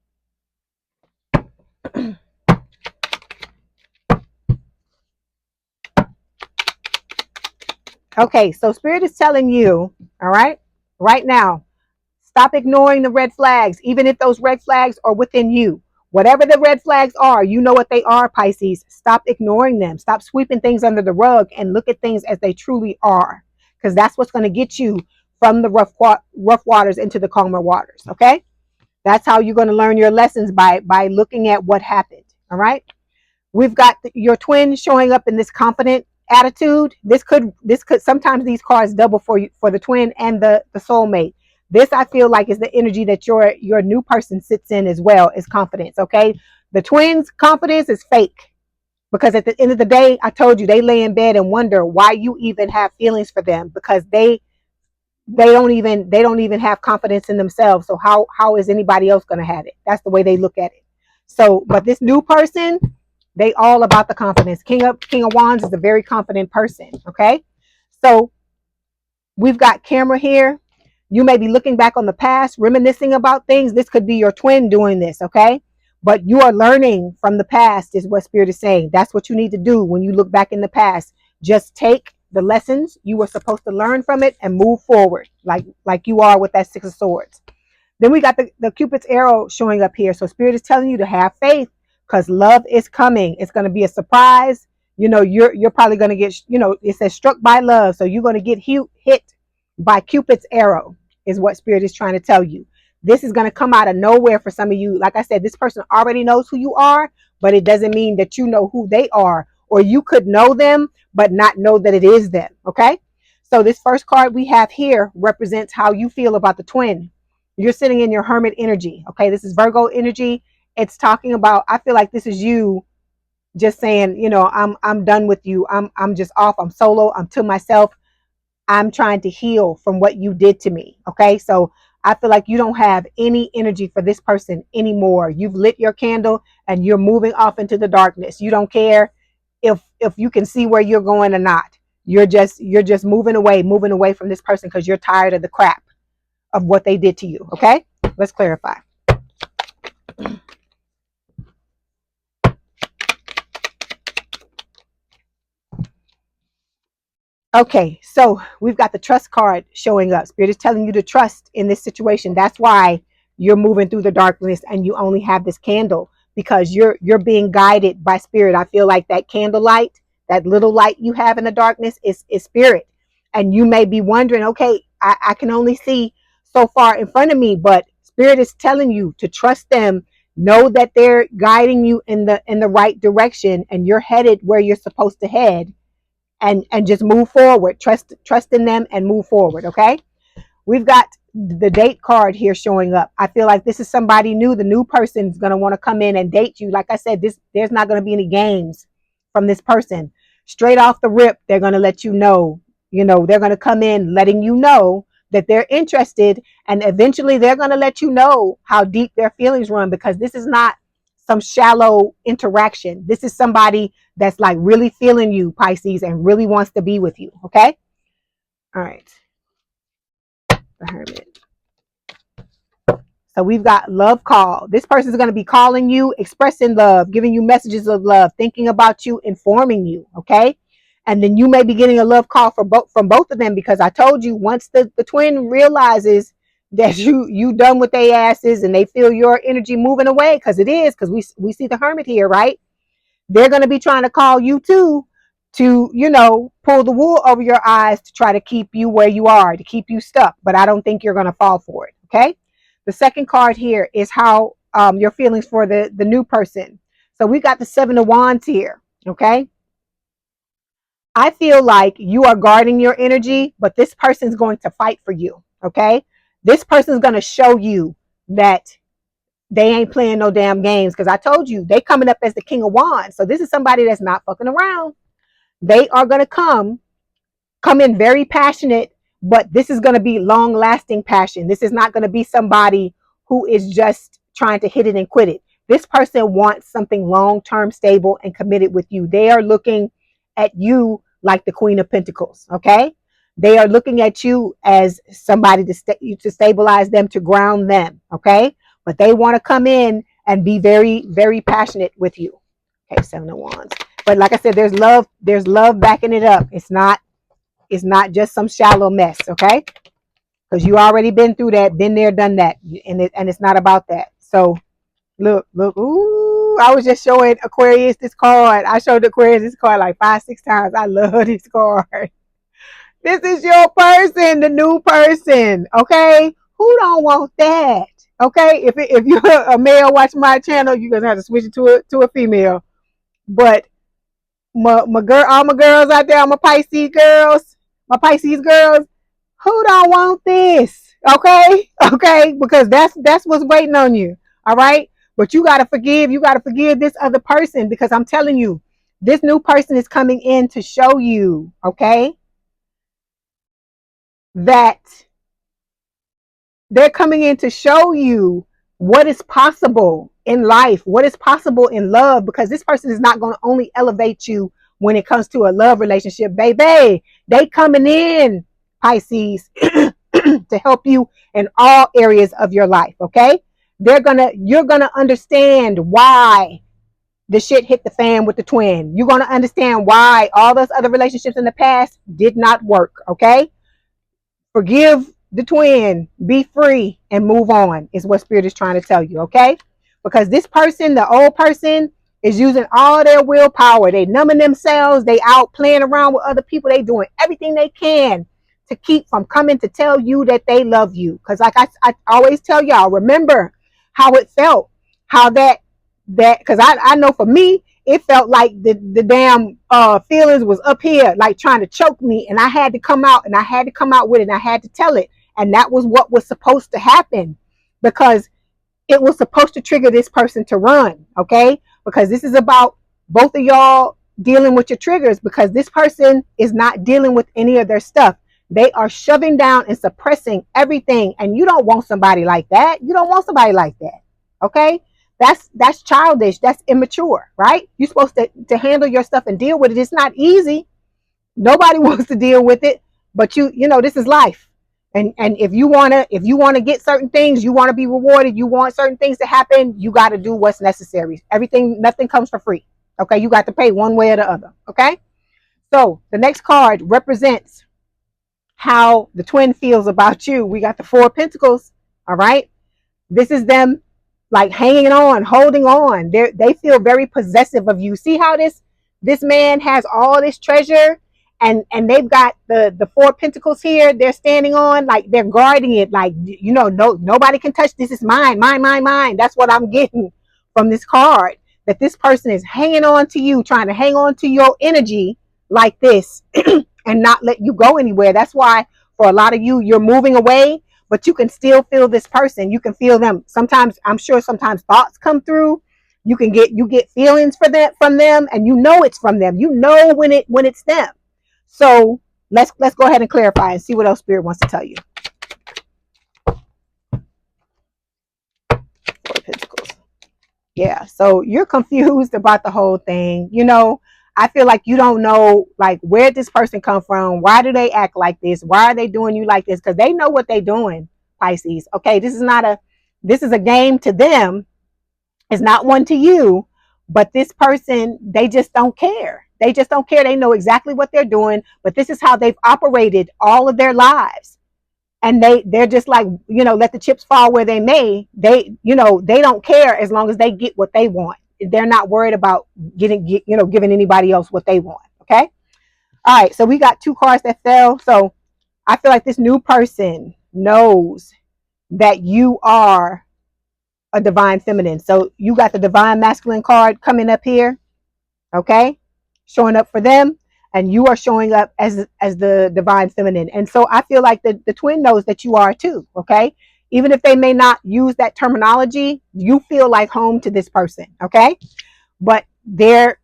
Okay, so Spirit is telling you, all right, right now, stop ignoring the red flags, even if those red flags are within you. Whatever the red flags are, you know what they are, Pisces. Stop ignoring them. Stop sweeping things under the rug and look at things as they truly are, because that's what's going to get you from the rough waters into the calmer waters, okay? That's how you're going to learn your lessons, by looking at what happened, all right? We've got your twin showing up in this confident attitude. This could sometimes these cards double for you, for the twin and the soulmate. This, I feel like, is the energy that your new person sits in as well, is confidence, okay? The twins' confidence is fake, because at the end of the day, I told you, they lay in bed and wonder why you even have feelings for them, because they don't even have confidence in themselves. So how is anybody else going to have it? That's the way they look at it. So, but this new person, they all about the confidence. King of Wands is a very confident person, okay? So we've got camera here. You may be looking back on the past, reminiscing about things. This could be your twin doing this, okay? But you are learning from the past, is what Spirit is saying. That's what you need to do when you look back in the past. Just take the lessons you were supposed to learn from it and move forward, like you are with that Six of Swords. Then we got the Cupid's arrow showing up here. So Spirit is telling you to have faith, because love is coming. It's going to be a surprise. You're probably going to get, it says struck by love. So you're going to get hit by Cupid's arrow, is what Spirit is trying to tell you. This is going to come out of nowhere for some of you. Like I said, this person already knows who you are, but it doesn't mean that you know who they are. Or you could know them, but not know that it is them, okay? So this first card we have here represents how you feel about the twin. You're sitting in your Hermit energy, okay? This is Virgo energy. It's talking about, I feel like this is you just saying, I'm done with you. I'm just off. I'm solo. I'm to myself. I'm trying to heal from what you did to me, okay? So I feel like you don't have any energy for this person anymore. You've lit your candle and you're moving off into the darkness. You don't care if you can see where you're going or not. You're just moving away from this person, because you're tired of the crap of what they did to you, okay? Let's clarify. Okay, so we've got the trust card showing up. Spirit is telling you to trust in this situation. That's why you're moving through the darkness and you only have this candle, because you're being guided by Spirit. I feel like that candlelight, that little light you have in the darkness, is Spirit. And you may be wondering, okay, I can only see so far in front of me, but Spirit is telling you to trust them. Know that they're guiding you in the right direction, and you're headed where you're supposed to head. And just move forward. Trust in them and move forward, okay? We've got the date card here showing up. I feel like this is somebody new. The new person's going to want to come in and date you. Like I said, there's not going to be any games from this person. Straight off the rip, they're going to let you know, they're going to come in letting you know that they're interested, and eventually they're going to let you know how deep their feelings run, because this is not some shallow interaction. This is somebody that's like really feeling you, Pisces, and really wants to be with you. Okay. All right. The Hermit. So we've got love call. This person is going to be calling you, expressing love, giving you messages of love, thinking about you, informing you. Okay. And then you may be getting a love call from both of them, because I told you, once the twin realizes that you done with their asses and they feel your energy moving away, because it is, because we see the Hermit here, right? They're going to be trying to call you too, to, pull the wool over your eyes, to try to keep you where you are, to keep you stuck. But I don't think you're going to fall for it. Okay. The second card here is how your feelings for the new person. So we got the 7 of Wands here. Okay. I feel like you are guarding your energy, but this person's going to fight for you. Okay. This person's going to show you that they ain't playing no damn games, because I told you they coming up as the King of Wands. So this is somebody that's not fucking around. They are going to come in very passionate, but this is going to be long lasting passion. This is not going to be somebody who is just trying to hit it and quit it. This person wants something long term, stable, and committed with you. They are looking at you like the Queen of Pentacles. Okay. They are looking at you as somebody to stabilize them, to ground them. Okay. But they want to come in and be very, very passionate with you. Okay, 7 of Wands. But like I said, there's love backing it up. It's not just some shallow mess, okay? Because you already been through that, been there, done that, and it's not about that. So look, ooh, I was just showing Aquarius this card. I showed Aquarius this card like 5-6 times. I love this card. This is your person, the new person, okay? Who don't want that? Okay, if you're a male watching my channel, you're gonna have to switch it to a female. But my girl, all my girls out there, all my Pisces girls, who don't want this? Okay, because that's what's waiting on you. All right, but you gotta forgive. You gotta forgive this other person, because I'm telling you, this new person is coming in to show you, okay, that they're coming in to show you what is possible in life, what is possible in love, because this person is not going to only elevate you when it comes to a love relationship, baby. They coming in, Pisces, to help you in all areas of your life, okay? You're gonna understand why the shit hit the fan with the twin. You're gonna understand why all those other relationships in the past did not work, okay? Forgive the twin, be free, and move on, is what Spirit is trying to tell you, okay? Because this person, the old person, is using all their willpower. They numbing themselves. They out playing around with other people. They doing everything they can to keep from coming to tell you that they love you. Because like I always tell y'all, remember how it felt, how that because I know for me, it felt like the damn feelings was up here, like trying to choke me, and I had to come out, and I had to come out with it, and I had to tell it. And that was what was supposed to happen, because it was supposed to trigger this person to run, okay? Because this is about both of y'all dealing with your triggers, because this person is not dealing with any of their stuff. They are shoving down and suppressing everything, and you don't want somebody like that. You don't want somebody like that, okay? That's childish. That's immature, right? You're supposed to handle your stuff and deal with it. It's not easy. Nobody wants to deal with it, but you know this is life. And if you wanna get certain things, you want to be rewarded, you want certain things to happen, you got to do what's necessary. Nothing comes for free. Okay, you got to pay one way or the other. Okay, so the next card represents how the twin feels about you. We got the 4 of Pentacles. All right, this is them like hanging on, holding on. They feel very possessive of you. See how this man has all this treasure, and they've got the 4 Pentacles here. They're standing on, like they're guarding it, like nobody can touch this. Is mine. That's what I'm getting from this card. That this person is hanging on to you, trying to hang on to your energy like this, and not let you go anywhere. That's why for a lot of you, you're moving away, but you can still feel this person. You can feel them. Sometimes, I'm sure sometimes thoughts come through. You get feelings from them, and it's from them. You know when it's them. So let's go ahead and clarify and see what else Spirit wants to tell you. Yeah, so you're confused about the whole thing. I feel like you don't know, like, where this person come from. Why do they act like this? Why are they doing you like this? Because they know what they're doing, Pisces. Okay, this is a game to them. It's not one to you, but this person, they just don't care. They just don't care. They know exactly what they're doing, but this is how they've operated all of their lives. And they're just like, let the chips fall where they may. They don't care as long as they get what they want. They're not worried about giving anybody else what they want. Okay. All right. So we got two cards that fell. So I feel like this new person knows that you are a divine feminine. So you got the divine masculine card coming up here. Okay. Showing up for them, and you are showing up as the divine feminine. And so I feel like the twin knows that you are too. Okay, even if they may not use that terminology, you feel like home to this person. Okay, but they're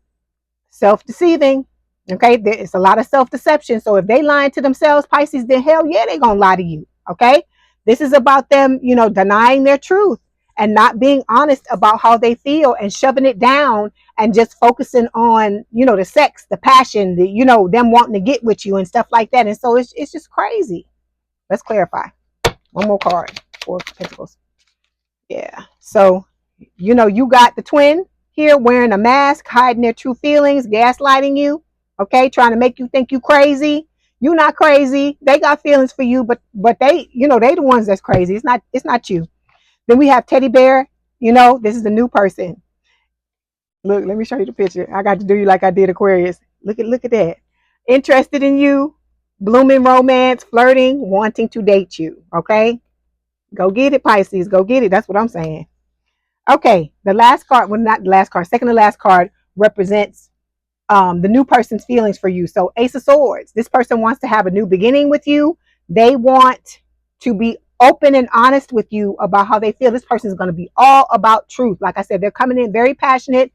self-deceiving. Okay, it's a lot of self-deception. So if they lying to themselves, Pisces, then hell yeah, they're gonna lie to you. Okay, this is about them, denying their truth and not being honest about how they feel and shoving it down and just focusing on, the sex, the passion, them wanting to get with you and stuff like that. And so it's just crazy. Let's clarify. One more card. Four of Pentacles. Yeah. So, you got the twin here wearing a mask, hiding their true feelings, gaslighting you. Okay, trying to make you think you crazy. You're not crazy. They got feelings for you, but they, they the ones that's crazy. It's not you. Then we have Teddy Bear. This is the new person. Look, let me show you the picture. I got to do you like I did Aquarius. Look at that. Interested in you, blooming romance, flirting, wanting to date you. Okay, go get it, Pisces. Go get it. That's what I'm saying. Okay, the last card, well, not the last card, second to last card represents the new person's feelings for you. So Ace of Swords, this person wants to have a new beginning with you. They want to be open and honest with you about how they feel. This person is going to be all about truth. Like I said, they're coming in very passionate.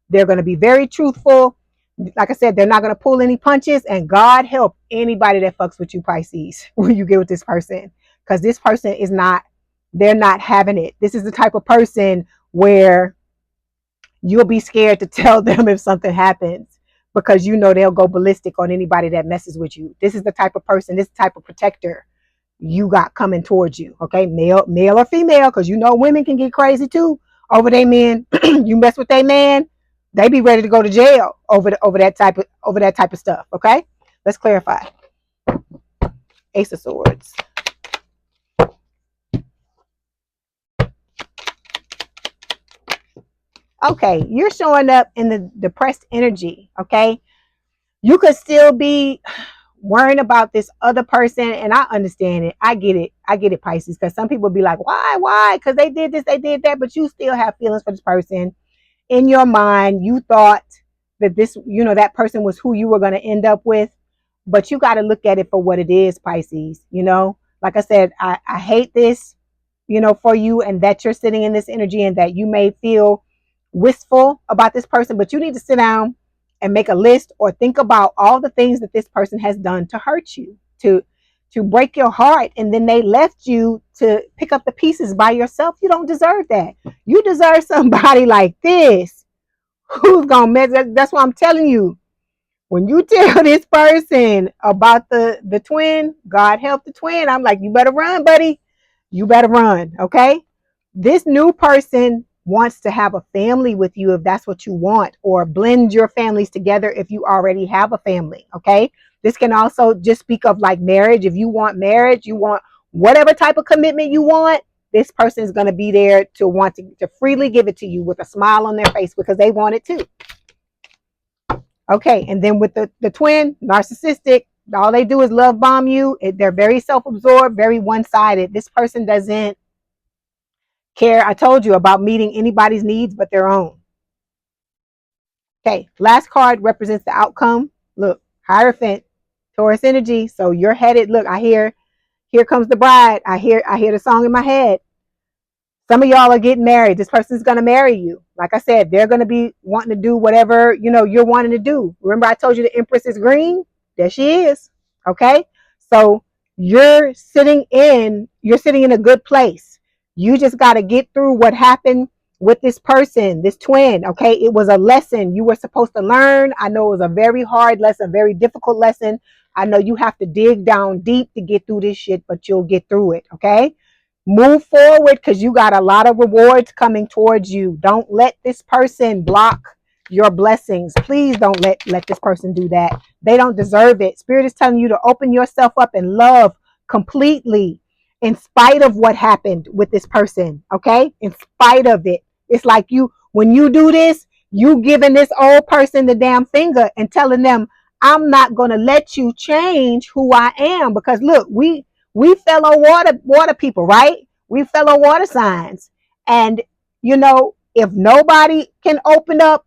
They're going to be very truthful. Like I said, they're not going to pull any punches. And God help anybody that fucks with you, Pisces, when you get with this person. Because this person is not, they're not having it. This is the type of person where you'll be scared to tell them if something happens, because they'll go ballistic on anybody that messes with you. This is the type of person, this type of protector you got coming towards you. Okay, male or female, because women can get crazy too over their men. You mess with their man, they be ready to go to jail over that type of stuff. Okay, let's clarify. Ace of Swords. Okay, you're showing up in the depressed energy. Okay, you could still be worrying about this other person, and I understand it. I get it, Pisces, because some people be like, why? Because they did this, they did that, but you still have feelings for this person. In your mind, you thought that this, that person was who you were going to end up with, but you got to look at it for what it is, Pisces. Like I said, I hate this, for you, and that you're sitting in this energy, and that you may feel wistful about this person, but you need to sit down and make a list or think about all the things that this person has done to hurt you, to break your heart, and then they left you to pick up the pieces by yourself. You don't deserve that. You deserve somebody like this who's gonna mess. That's why I'm telling you, when you tell this person about the twin, God help the twin, I'm like, you better run, buddy. You better run. Okay, this new person wants to have a family with you if that's what you want, or blend your families together if you already have a family. Okay, this can also just speak of like marriage. If you want marriage, you want whatever type of commitment you want, this person is going to be there to want to freely give it to you with a smile on their face, because they want it too. Okay, and then with the twin, narcissistic, all they do is love bomb you. They're very self-absorbed, very one-sided. This person doesn't care, I told you, about meeting anybody's needs but their own. Okay, last card represents the outcome. Look, Hierophant, Taurus energy. So you're headed, look, I hear, here comes the bride. I hear the song in my head. Some of y'all are getting married. This person's going to marry you. Like I said, they're going to be wanting to do whatever, you're wanting to do. Remember I told you the Empress is green? There she is. Okay? So you're sitting in a good place. You just got to get through what happened with this person, this twin, okay? It was a lesson you were supposed to learn. I know it was a very hard lesson, very difficult lesson. I know you have to dig down deep to get through this shit, but you'll get through it, okay? Move forward because you got a lot of rewards coming towards you. Don't let this person block your blessings. Please don't let this person do that. They don't deserve it. Spirit is telling you to open yourself up and love completely in spite of what happened with this person, okay? In spite of it. It's like when you do this, you giving this old person the damn finger and telling them, I'm not going to let you change who I am. Because look, we fellow water people, right? We fellow water signs. And, if nobody can open up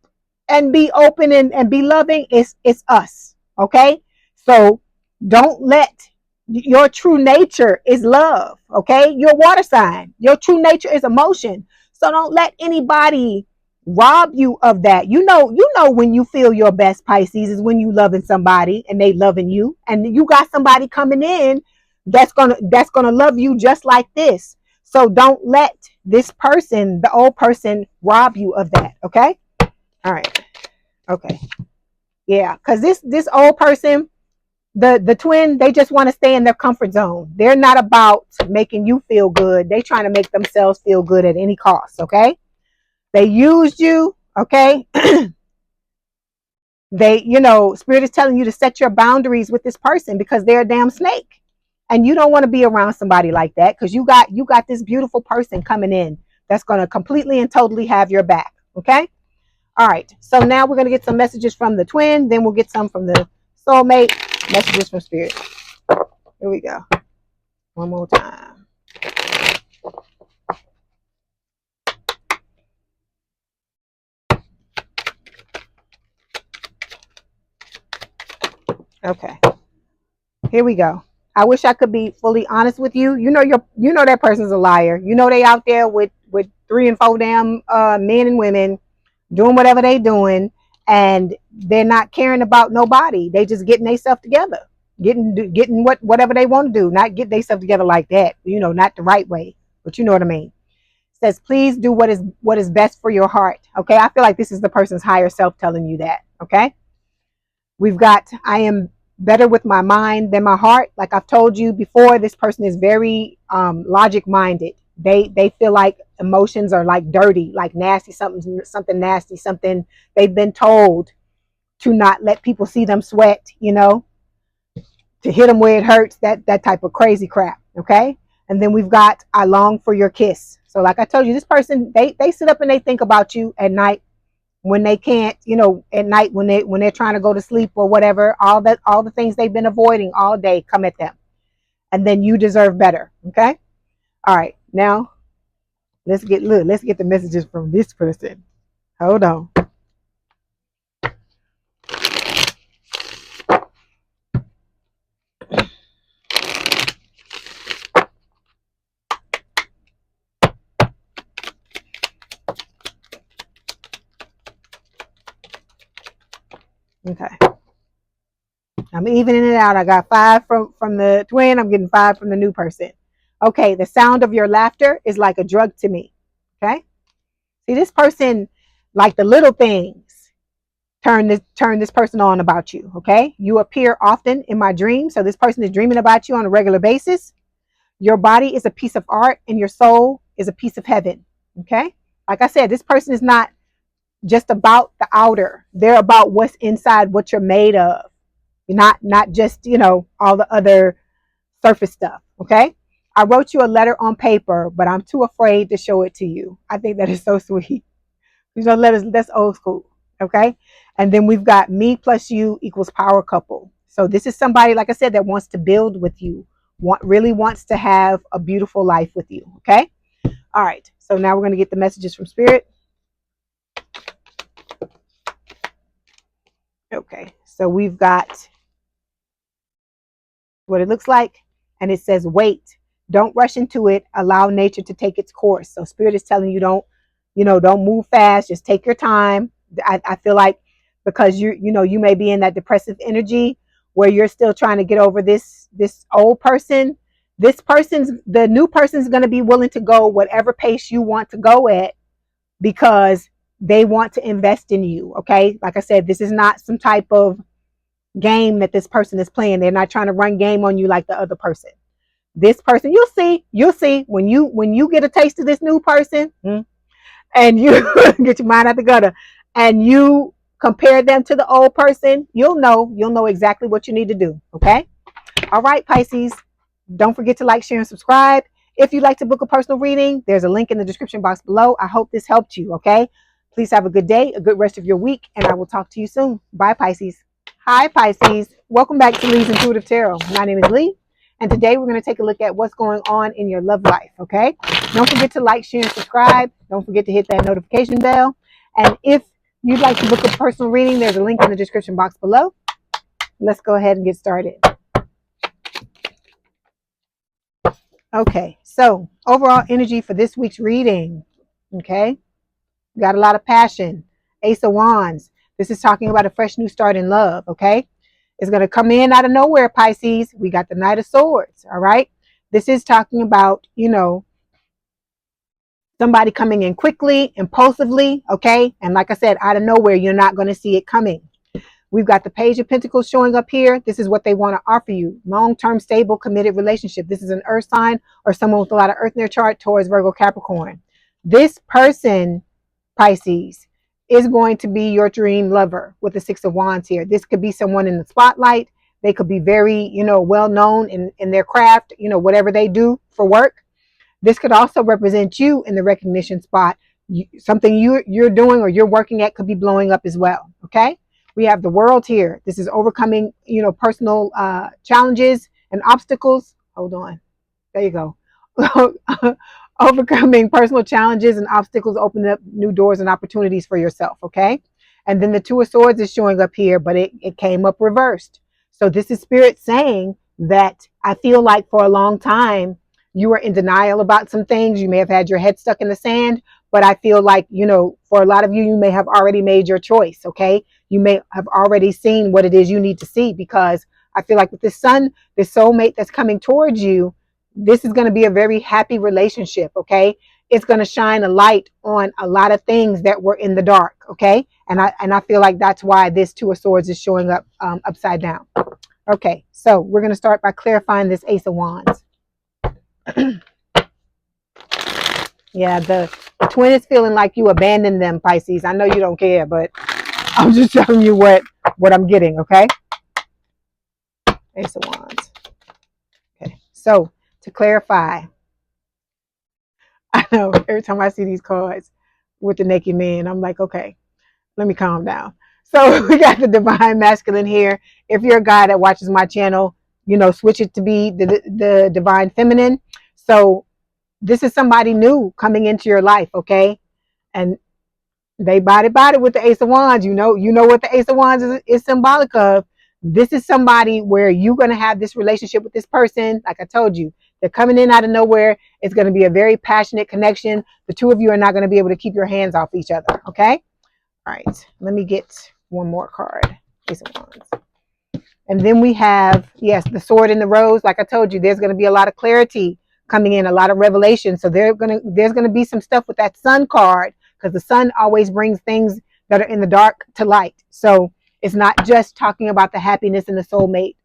and be open and be loving, it's us, okay? So don't let your true nature is love, okay? Your water sign. Your true nature is emotion. So don't let anybody rob you of that. You know when you feel your best, Pisces, is when you loving somebody and they loving you, and you got somebody coming in that's gonna love you just like this. So don't let this person, the old person, rob you of that. Okay. All right. Okay. Yeah, because this old person, the twin, they just want to stay in their comfort zone. They're not about making you feel good. They trying to make themselves feel good at any cost. Okay. They used you. Okay. Spirit is telling you to set your boundaries with this person because they're a damn snake. And you don't want to be around somebody like that because you got this beautiful person coming in that's going to completely and totally have your back. Okay. All right. So now we're going to get some messages from the twin. Then we'll get some from the soulmate. Messages from spirit. Here we go. One more time. Okay. Here we go. I wish I could be fully honest with you. You know that person's a liar. You know they out there with 3 and 4 damn men and women doing whatever they doing, and they're not caring about nobody. They just getting themselves together, getting whatever they want to do. Not get themselves together like that. Not the right way, but you know what I mean. It says, please do what is best for your heart. Okay, I feel like this is the person's higher self telling you that. Okay, we've got, I am better with my mind than my heart. Like I've told you before, this person is very logic minded. They feel like emotions are like dirty, like nasty, something nasty, something they've been told to not let people see them sweat, to hit them where it hurts, that type of crazy crap. Okay. And then we've got, I long for your kiss. So like I told you, this person, they sit up and they think about you at night when they can't, at night when they're trying to go to sleep or whatever. All the things they've been avoiding all day come at them. And then you deserve better. Okay. All right. Now let's get the messages from this person. Hold on. Okay. I'm evening it out. I got 5 from the twin. I'm getting 5 from the new person. Okay. The sound of your laughter is like a drug to me. Okay. See, this person, like the little things, turn this person on about you. Okay. You appear often in my dreams. So this person is dreaming about you on a regular basis. Your body is a piece of art and your soul is a piece of heaven. Okay. Like I said, this person is not just about the outer. They're about what's inside, what you're made of. You're not just, all the other surface stuff. Okay. I wrote you a letter on paper, but I'm too afraid to show it to you. I think that is so sweet. Letters, that's old school. Okay. And then we've got me plus you equals power couple. So this is somebody, like I said, that wants to build with you, really wants to have a beautiful life with you. Okay. All right. So now we're going to get the messages from spirit. Okay. So we've got what it looks like. And it says, wait, don't rush into it. Allow nature to take its course. So spirit is telling you don't move fast. Just take your time. I feel like because you may be in that depressive energy where you're still trying to get over this old person. The new person's going to be willing to go whatever pace you want to go at, because they want to invest in you. Okay. Like I said, this is not some type of game that this person is playing. They're not trying to run game on you like the other person. This person, you'll see when you get a taste of this new person, and you get your mind out the gutter, and you compare them to the old person, you'll know exactly what you need to do. Okay. All right, Pisces. Don't forget to like, share, and subscribe. If you'd like to book a personal reading, there's a link in the description box below. I hope this helped you. Okay. Please have a good day, a good rest of your week, and I will talk to you soon. Bye, Pisces. Hi, Pisces. Welcome back to Leigh's Intuitive Tarot. My name is Leigh, and today we're going to take a look at what's going on in your love life. Okay. Don't forget to like, share, and subscribe. Don't forget to hit that notification bell. And if you'd like to book a personal reading, there's a link in the description box below. Let's go ahead and get started. Okay, so overall energy for this week's reading. Okay, got a lot of passion. Ace of Wands. This is talking about a fresh new start in love. Okay, it's going to come in out of nowhere, Pisces. We got the Knight of Swords. All right, this is talking about, somebody coming in quickly, impulsively. Okay, and like I said, out of nowhere, you're not going to see it coming. We've got the Page of Pentacles showing up here. This is what they want to offer you. Long-term, stable, committed relationship. This is an earth sign or someone with a lot of earth in their chart, Taurus, Virgo, Capricorn. This person, Pisces, is going to be your dream lover with the Six of Wands here. This could be someone in the spotlight. They could be very, well-known in their craft, whatever they do for work. This could also represent you in the recognition spot. Something you're doing or you're working at could be blowing up as well, okay? We have the World here. This is overcoming, personal challenges and obstacles. Hold on. There you go. Overcoming personal challenges and obstacles, opening up new doors and opportunities for yourself, okay? And then the Two of Swords is showing up here, but it came up reversed. So this is Spirit saying that I feel like for a long time, you were in denial about some things. You may have had your head stuck in the sand, but I feel like, for a lot of you, you may have already made your choice, okay? You may have already seen what it is you need to see, because I feel like with this sun, this soulmate that's coming towards you, this is going to be a very happy relationship, okay? It's going to shine a light on a lot of things that were in the dark, okay? And I feel like that's why this Two of Swords is showing up upside down. Okay, so we're going to start by clarifying this Ace of Wands. Yeah, the twin is feeling like you abandoned them, Pisces. I know you don't care, but I'm just telling you what I'm getting, okay? Ace of Wands. Okay, so to clarify, I know every time I see these cards with the naked man, I'm like, okay, let me calm down. So we got the Divine Masculine here. If you're a guy that watches my channel, switch it to be the Divine Feminine. So this is somebody new coming into your life, okay? And they body with the Ace of Wands. You know what the Ace of Wands is symbolic of. This is somebody where you're going to have this relationship with this person. Like I told you, they're coming in out of nowhere. It's going to be a very passionate connection. The two of you are not going to be able to keep your hands off each other, okay? All right, let me get one more card. Ace of Wands. And then we have, yes, the Sword and the Rose. Like I told you, there's going to be a lot of clarity coming in, a lot of revelation. So there's going to be some stuff with that Sun card, because the sun always brings things that are in the dark to light. So it's not just talking about the happiness and the soulmate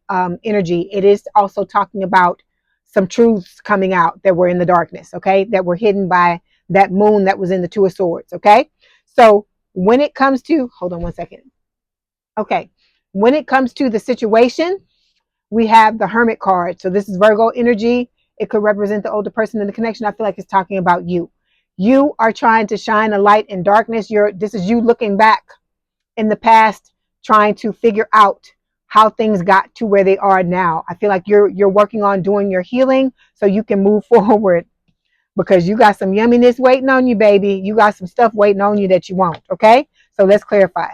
energy. It is also talking about some truths coming out that were in the darkness, okay? That were hidden by that moon that was in the Two of Swords, okay? So when it comes to, hold on one second. Okay. When it comes to the situation, we have the Hermit card. So this is Virgo energy. It could represent the older person in the connection. I feel like it's talking about you. You are trying to shine a light in darkness. This is you looking back in the past, trying to figure out how things got to where they are now. I feel like you're working on doing your healing so you can move forward, because you got some yumminess waiting on you, baby. You got some stuff waiting on you that you want, okay? So let's clarify.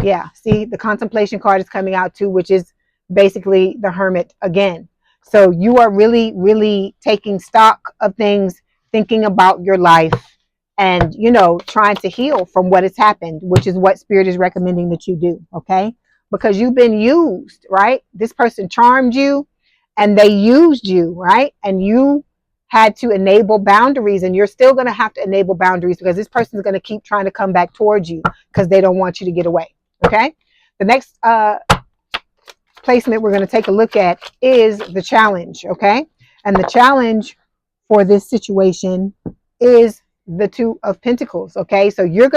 Yeah, see, the Contemplation card is coming out too, which is basically the Hermit again. So you are really, really taking stock of things, thinking about your life, and, trying to heal from what has happened, which is what Spirit is recommending that you do, okay? Because you've been used, right? This person charmed you and they used you, right? And you had to enable boundaries, and you're still going to have to enable boundaries because this person is going to keep trying to come back towards you because they don't want you to get away. Okay. The next placement we're going to take a look at is the challenge. Okay. And the challenge for this situation is the Two of Pentacles. Okay. So you're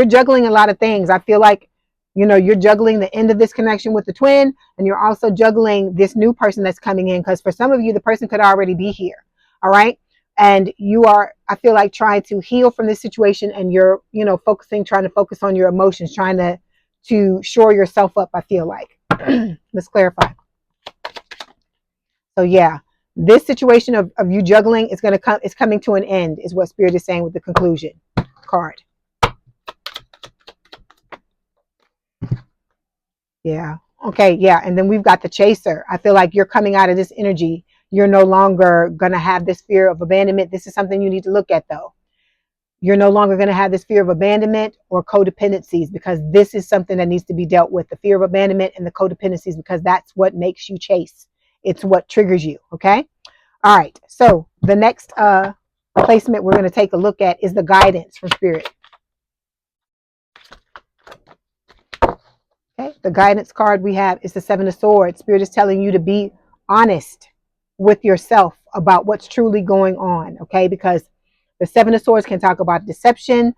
juggling a lot of things. I feel like, you're juggling the end of this connection with the twin, and you're also juggling this new person that's coming in, because for some of you, the person could already be here. All right. And you are, I feel like, trying to heal from this situation, and you're, trying to focus on your emotions, trying to shore yourself up, I feel like. Let's clarify. So yeah, this situation of you juggling is it's coming to an end, is what Spirit is saying with the conclusion card. Yeah. Okay. Yeah. And then we've got the Chaser. I feel like you're coming out of this energy. You're no longer going to have this fear of abandonment. This is something you need to look at, though. You're no longer going to have this fear of abandonment or codependencies, because this is something that needs to be dealt with. The fear of abandonment and the codependencies, because that's what makes you chase. It's what triggers you. Okay. All right. So the next placement we're going to take a look at is the guidance from Spirit. Okay. The guidance card we have is the Seven of Swords. Spirit is telling you to be honest with yourself about what's truly going on. Okay. Because the Seven of Swords can talk about deception,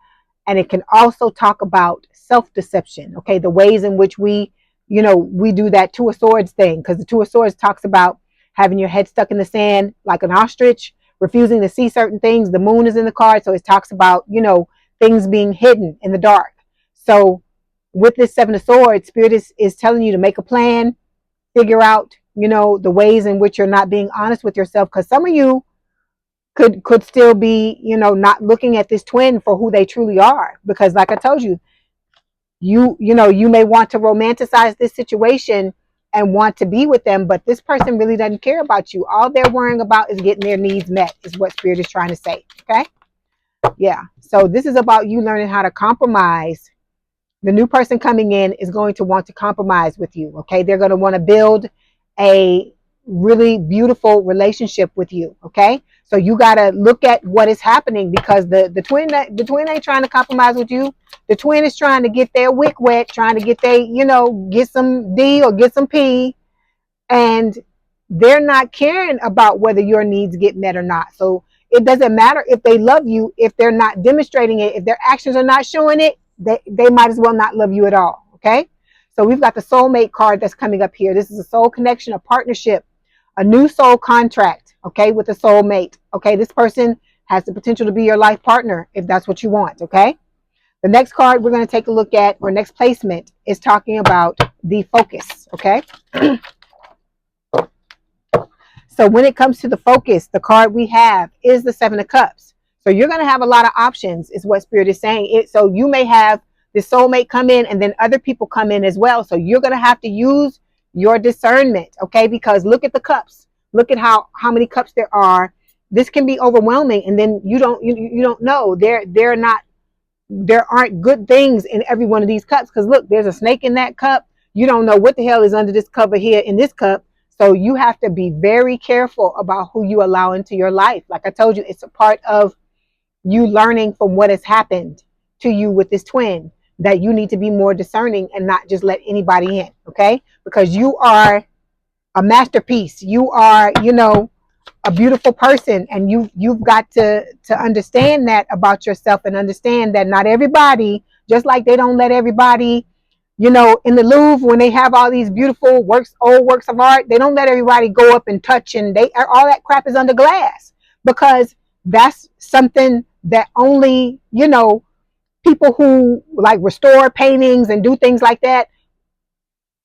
and it can also talk about self-deception. Okay. The ways in which we do that Two of Swords thing, because the Two of Swords talks about having your head stuck in the sand like an ostrich, refusing to see certain things. The moon is in the card. So it talks about, things being hidden in the dark. So with this Seven of Swords, Spirit is telling you to make a plan, figure out, the ways in which you're not being honest with yourself. Because some of you could still be, not looking at this twin for who they truly are. Because like I told you, you may want to romanticize this situation and want to be with them, but this person really doesn't care about you. All they're worrying about is getting their needs met, is what Spirit is trying to say. Okay. Yeah. So this is about you learning how to compromise. The new person coming in is going to want to compromise with you. Okay. They're going to want to build a really beautiful relationship with you. Okay. So you got to look at what is happening, because the twin ain't trying to compromise with you. The twin is trying to get their wick wet, trying to get get some D or get some P, and they're not caring about whether your needs get met or not. So it doesn't matter if they love you, if they're not demonstrating it, if their actions are not showing it, they might as well not love you at all. Okay. So we've got the soulmate card that's coming up here. This is a soul connection, a partnership, a new soul contract. Okay. With a soulmate. Okay. This person has the potential to be your life partner if that's what you want. Okay. The next card we're going to take a look at, or next placement, is talking about the focus. Okay. So when it comes to the focus, the card we have is the Seven of Cups. So you're going to have a lot of options, is what Spirit is saying. So you may have the soulmate come in, and then other people come in as well. So you're going to have to use your discernment. Okay. Because look at the cups. Look at how many cups there are. This can be overwhelming. And then you don't know. There aren't good things in every one of these cups, because look, there's a snake in that cup. You don't know what the hell is under this cover here in this cup. So you have to be very careful about who you allow into your life. Like I told you, it's a part of you learning from what has happened to you with this twin, that you need to be more discerning and not just let anybody in. Okay. Because you are a masterpiece. You are, a beautiful person, and you've got to understand that about yourself, and understand that not everybody, just like they don't let everybody, in the Louvre, when they have all these beautiful old works of art, they don't let everybody go up and touch, and all that crap is under glass, because that's something that only, people who like restore paintings and do things like that,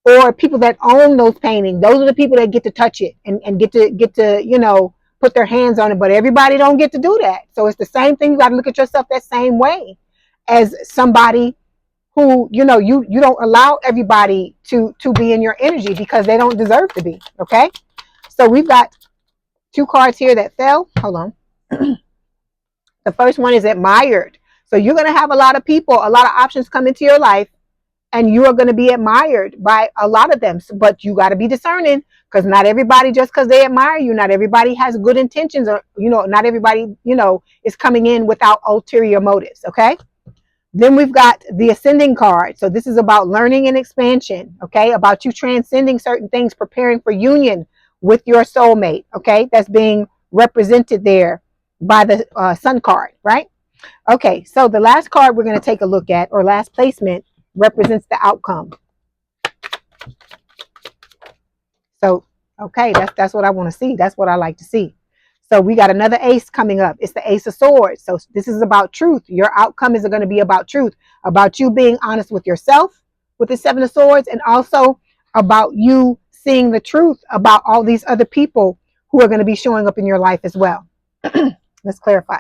or people that own those paintings, those are the people that get to touch it and get to put their hands on it. But everybody don't get to do that. So it's the same thing. You got to look at yourself that same way, as somebody who, you don't allow everybody to be in your energy, because they don't deserve to be. Okay. So we've got two cards here that fell. Hold on. The first one is admired. So you're going to have a lot of people, a lot of options come into your life, and you are going to be admired by a lot of them. But you got to be discerning, because not everybody, just because they admire you, not everybody has good intentions, or, not everybody, is coming in without ulterior motives. Okay. Then we've got the ascending card. So this is about learning and expansion. Okay. About you transcending certain things, preparing for union with your soulmate. Okay. That's being represented there by the sun card, right? Okay, so the last card we're going to take a look at, or last placement, represents the outcome. So, okay, that's what I want to see. That's what I like to see. So we got another ace coming up. It's the Ace of Swords. So this is about truth. Your outcome is going to be about truth, about you being honest with yourself with the Seven of Swords, and also about you seeing the truth about all these other people who are going to be showing up in your life as well. Let's clarify.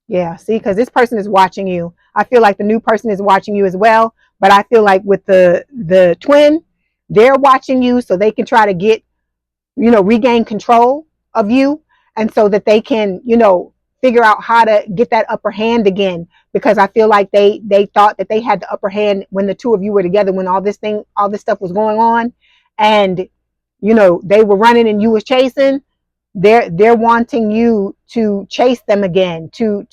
Yeah, see, because this person is watching you. I feel like the new person is watching you as well. But I feel like with the twin, they're watching you so they can try to get, regain control of you. And so that they can, figure out how to get that upper hand again. Because I feel like they thought that they had the upper hand when the two of you were together, when all this stuff was going on. And, they were running and you was chasing. They're wanting you to chase them again, to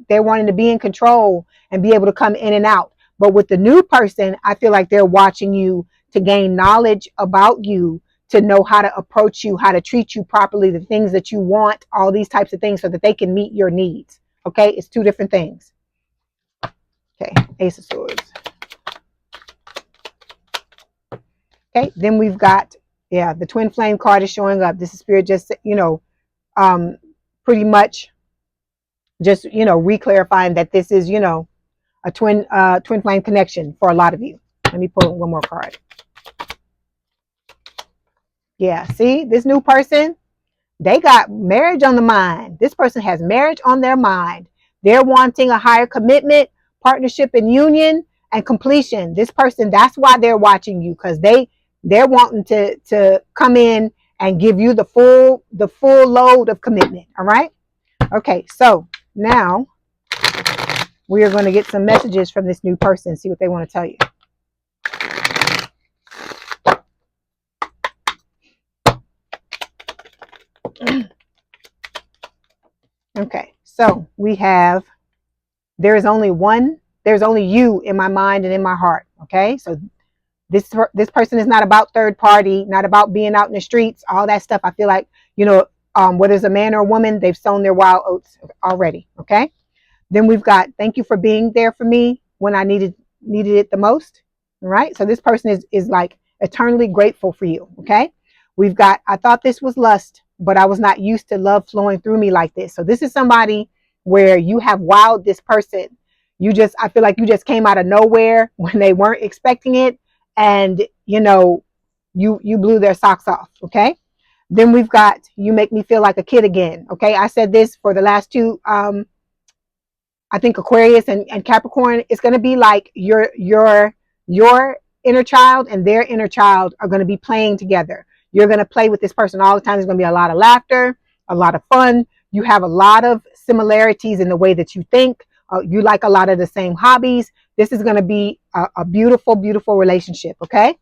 they're wanting to be in control and be able to come in and out. But with the new person, I feel like they're watching you to gain knowledge about you, to know how to approach you, how to treat you properly, the things that you want, all these types of things, so that they can meet your needs. Okay, it's two different things. Okay, Ace of Swords. Okay, then we've got, the twin flame card is showing up. This is Spirit just, pretty much just, re-clarifying that this is, a twin flame connection for a lot of you. Let me pull one more card. Yeah, see, this new person, they got marriage on the mind. This person has marriage on their mind. They're wanting a higher commitment, partnership, and union and completion. This person, that's why they're watching you, because they're wanting to come in and give you the full load of commitment. All right. Okay, so now we are going to get some messages from this new person, see what they want to tell you. Okay, so we have, there's only you in my mind and in my heart. Okay, so this person is not about third party, not about being out in the streets, all that stuff. I feel like, whether it's a man or a woman, they've sown their wild oats already. Okay, then we've got, thank you for being there for me when I needed it the most. All right, so this person is like eternally grateful for you. Okay, we've got, I thought this was lust, but I was not used to love flowing through me like this. So this is somebody where you have wowed this person. I feel like you just came out of nowhere when they weren't expecting it, and you blew their socks off. Okay, then we've got, you make me feel like a kid again. Okay, I said this for the last two, I think Aquarius and Capricorn. It's going to be like your inner child and their inner child are going to be playing together. You're going to play with this person all the time. There's going to be a lot of laughter, a lot of fun. You have a lot of similarities in the way that you think. You like a lot of the same hobbies. This is going to be a beautiful, beautiful relationship. Okay.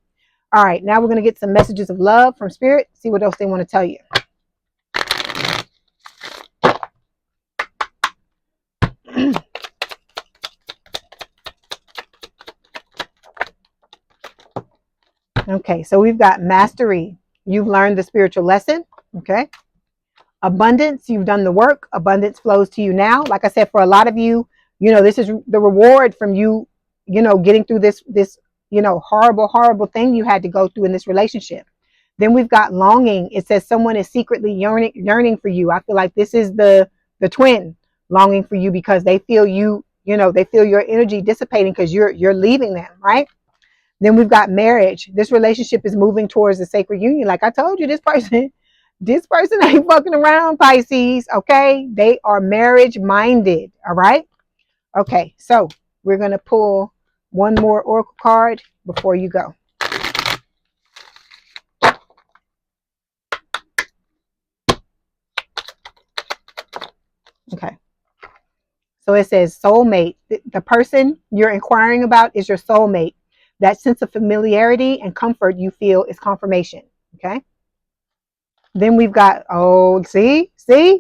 All right. Now we're going to get some messages of love from Spirit. See what else they want to tell you. Okay. So we've got mastery. You've learned the spiritual lesson. Okay. Abundance. You've done the work. Abundance flows to you now. Like I said, for a lot of you, this is the reward from you, getting through this, horrible thing you had to go through in this relationship. Then we've got longing. It says someone is secretly yearning for you. I feel like this is the twin longing for you, because they feel they feel your energy dissipating because you're leaving them, right? Then we've got marriage. This relationship is moving towards a sacred union. Like I told you, this person ain't fucking around, Pisces. Okay, they are marriage minded. All right. Okay, so we're going to pull one more oracle card before you go. Okay, So it says soulmate. The person you're inquiring about is your soulmate. That sense of familiarity and comfort you feel is confirmation. Okay. Then we've got, oh, see,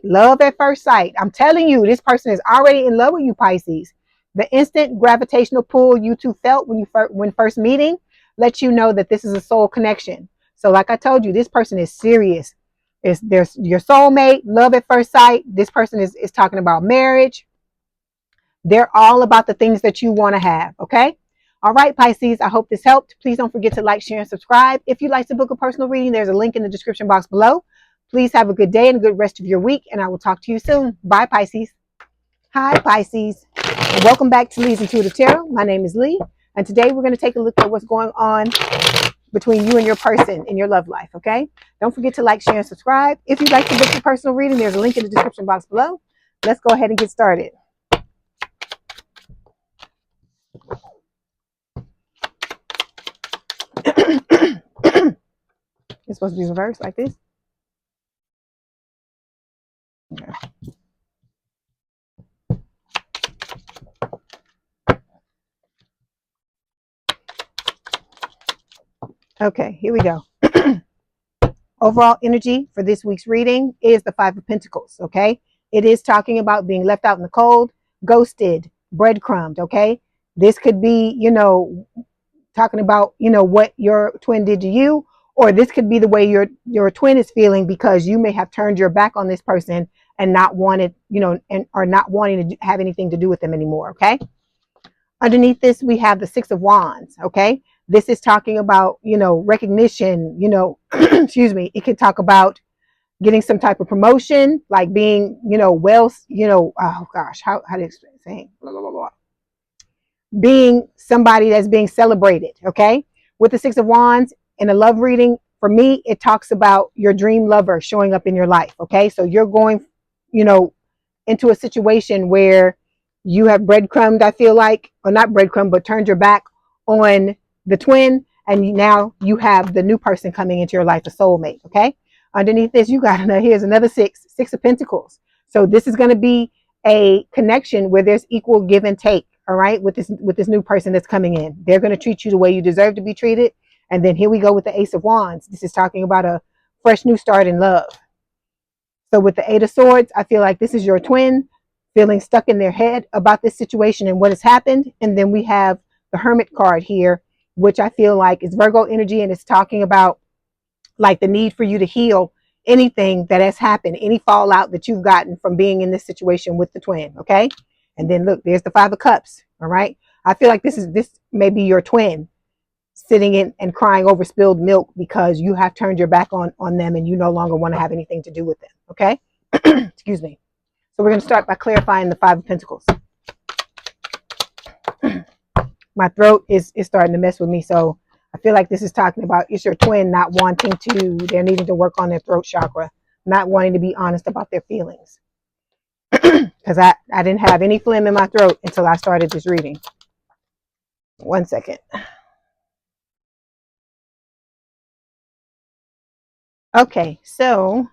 love at first sight. I'm telling you, this person is already in love with you, Pisces. The instant gravitational pull you two felt when first meeting lets you know that this is a soul connection. So like I told you, this person is serious. There's your soulmate, love at first sight. This person is talking about marriage. They're all about the things that you want to have. Okay. All right, Pisces, I hope this helped. Please don't forget to like, share, and subscribe. If you'd like to book a personal reading, there's a link in the description box below. Please have a good day and a good rest of your week, and I will talk to you soon. Bye, Pisces. Hi, Pisces. And welcome back to Leigh's Intuitive Tarot. My name is Leigh, and today we're going to take a look at what's going on between you and your person in your love life, okay? Don't forget to like, share, and subscribe. If you'd like to book a personal reading, there's a link in the description box below. Let's go ahead and get started. It's supposed to be reversed like this. Okay. Okay, here we go. Overall energy for this week's reading is the Five of Pentacles, okay? It is talking about being left out in the cold, ghosted, breadcrumbed, okay? This could be, talking about, what your twin did to you, or this could be the way your twin is feeling because you may have turned your back on this person and not wanted, or not wanting to have anything to do with them anymore, okay? Underneath this, we have the Six of Wands, okay? This is talking about, recognition, excuse me. It could talk about getting some type of promotion, like being, oh gosh, how do you explain saying? Blah, blah, blah, blah. Being somebody that's being celebrated, okay? With the Six of Wands in a love reading, for me, it talks about your dream lover showing up in your life, okay? So you're going, into a situation where you have breadcrumbed, I feel like, or not breadcrumb, but turned your back on the twin, and now you have the new person coming into your life, a soulmate, okay? Underneath this, you got here's another Six of Pentacles. So this is going to be a connection where there's equal give and take, all right, with this new person that's coming in. They're going to treat you the way you deserve to be treated. And then here we go with the Ace of Wands. This is talking about a fresh new start in love. So with the Eight of Swords, I feel like this is your twin feeling stuck in their head about this situation and what has happened. And then we have the Hermit card here, which I feel like is Virgo energy, and it's talking about like the need for you to heal anything that has happened, any fallout that you've gotten from being in this situation with the twin, okay? And then look, there's the Five of Cups, all right? I feel like this may be your twin sitting in and crying over spilled milk because you have turned your back on them and you no longer want to have anything to do with them, okay? Excuse me. So we're going to start by clarifying the Five of Pentacles. My throat is starting to mess with me, so I feel like this is talking about it's your twin not wanting to, they're needing to work on their throat chakra, not wanting to be honest about their feelings. Because I didn't have any phlegm in my throat until I started this reading. 1 second. Okay, so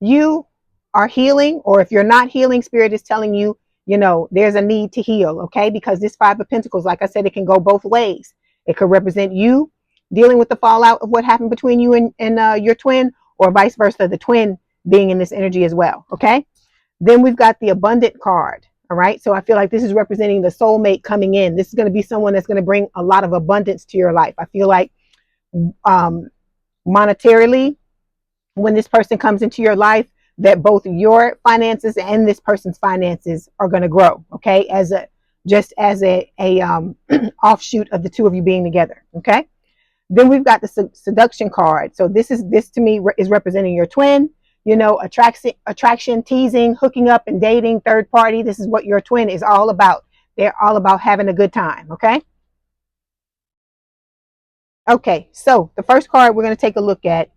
you are healing, or if you're not healing, Spirit is telling you, there's a need to heal, okay? Because this Five of Pentacles, like I said, it can go both ways. It could represent you dealing with the fallout of what happened between you and your twin, or vice versa, the twin being in this energy as well, okay? Then we've got the Abundant card, all right? So I feel like this is representing the soulmate coming in. This is going to be someone that's going to bring a lot of abundance to your life. I feel like monetarily, when this person comes into your life, that both your finances and this person's finances are going to grow, okay? As a offshoot of the two of you being together, okay? Then we've got the seduction card. So this to me is representing your twin, attraction, teasing, hooking up and dating, third party. This is what your twin is all about. They're all about having a good time, okay? Okay, so the first card we're going to take a look at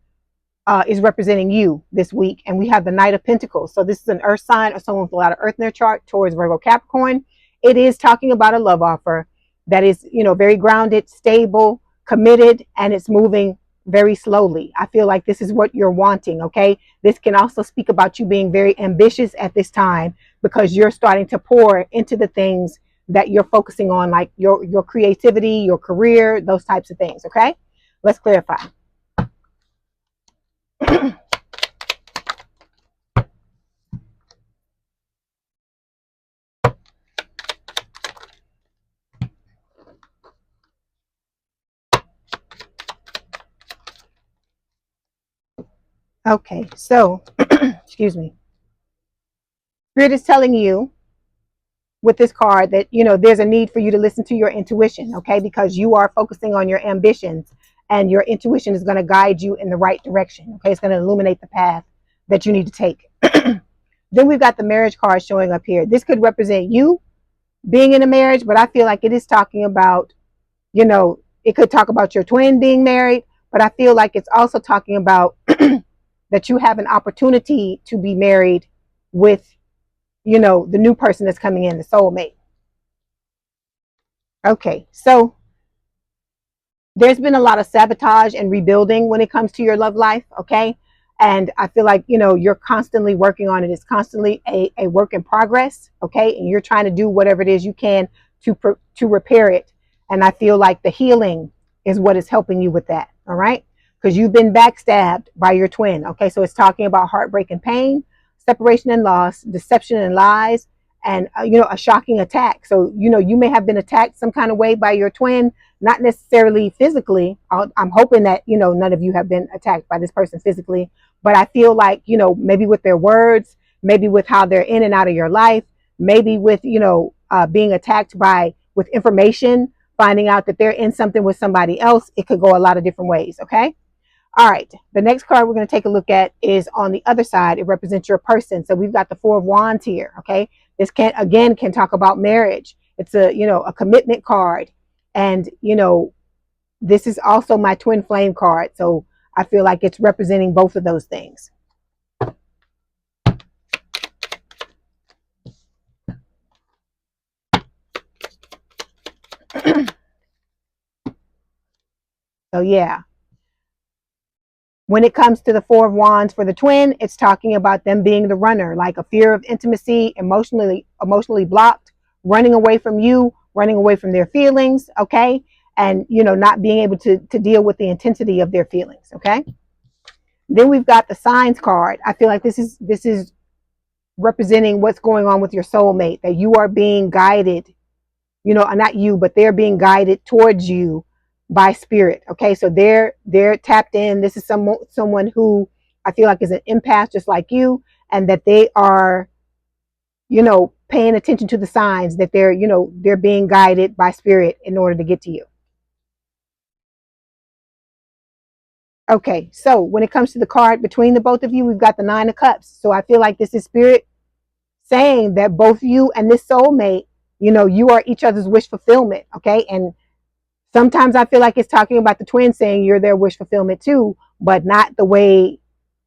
is representing you this week, and we have the Knight of Pentacles. So this is an earth sign or someone with a lot of earth in their chart towards Virgo Capricorn. It is talking about a love offer that is, very grounded, stable, committed, and it's moving very slowly. I feel like this is what you're wanting, okay? This can also speak about you being very ambitious at this time because you're starting to pour into the things that you're focusing on, like your creativity, your career, those types of things. Okay, let's clarify. Okay, so excuse me. Spirit is telling you with this card that, you know, there's a need for you to listen to your intuition, okay? Because you are focusing on your ambitions, and your intuition is going to guide you in the right direction, okay? It's going to illuminate the path that you need to take. Then we've got the marriage card showing up here. This could represent you being in a marriage, but I feel like it is talking about, you know, it could talk about your twin being married, but I feel like it's also talking about that you have an opportunity to be married with, you know, the new person that's coming in, the soulmate. Okay, so there's been a lot of sabotage and rebuilding when it comes to your love life, okay? And I feel like, you know, you're constantly working on it. It's constantly a work in progress, okay? And you're trying to do whatever it is you can to repair it. And I feel like the healing is what is helping you with that, all right? Because you've been backstabbed by your twin, okay? So it's talking about heartbreak and pain, separation and loss, deception and lies, and, you know, a shocking attack. So, you know, you may have been attacked some kind of way by your twin, not necessarily physically. I'm hoping that, you know, none of you have been attacked by this person physically, but I feel like, you know, maybe with their words, maybe with how they're in and out of your life, maybe with, you know, being attacked by, with information, finding out that they're in something with somebody else. It could go a lot of different ways, okay? All right, the next card we're going to take a look at is on the other side. It represents your person. So we've got the Four of Wands here, okay? This can talk about marriage. It's a, you know, a commitment card. And, you know, this is also my twin flame card. So I feel like it's representing both of those things. So yeah. When it comes to the Four of Wands for the twin, it's talking about them being the runner, like a fear of intimacy, emotionally blocked, running away from you, running away from their feelings, okay? And, you know, not being able to deal with the intensity of their feelings, okay? Then we've got the signs card. I feel like this is representing what's going on with your soulmate, that you are being guided, you know, not you, but they're being guided towards you by spirit. Okay, so they're tapped in. This is someone who I feel like is an empath just like you, and that they are, you know, paying attention to the signs, that they're, you know, they're being guided by spirit in order to get to you. Okay, so when it comes to the card between the both of you, we've got the Nine of Cups. So I feel like this is spirit saying that both you and this soulmate, you know, you are each other's wish fulfillment. Okay, and sometimes I feel like it's talking about the twin saying you're their wish fulfillment too, but not the way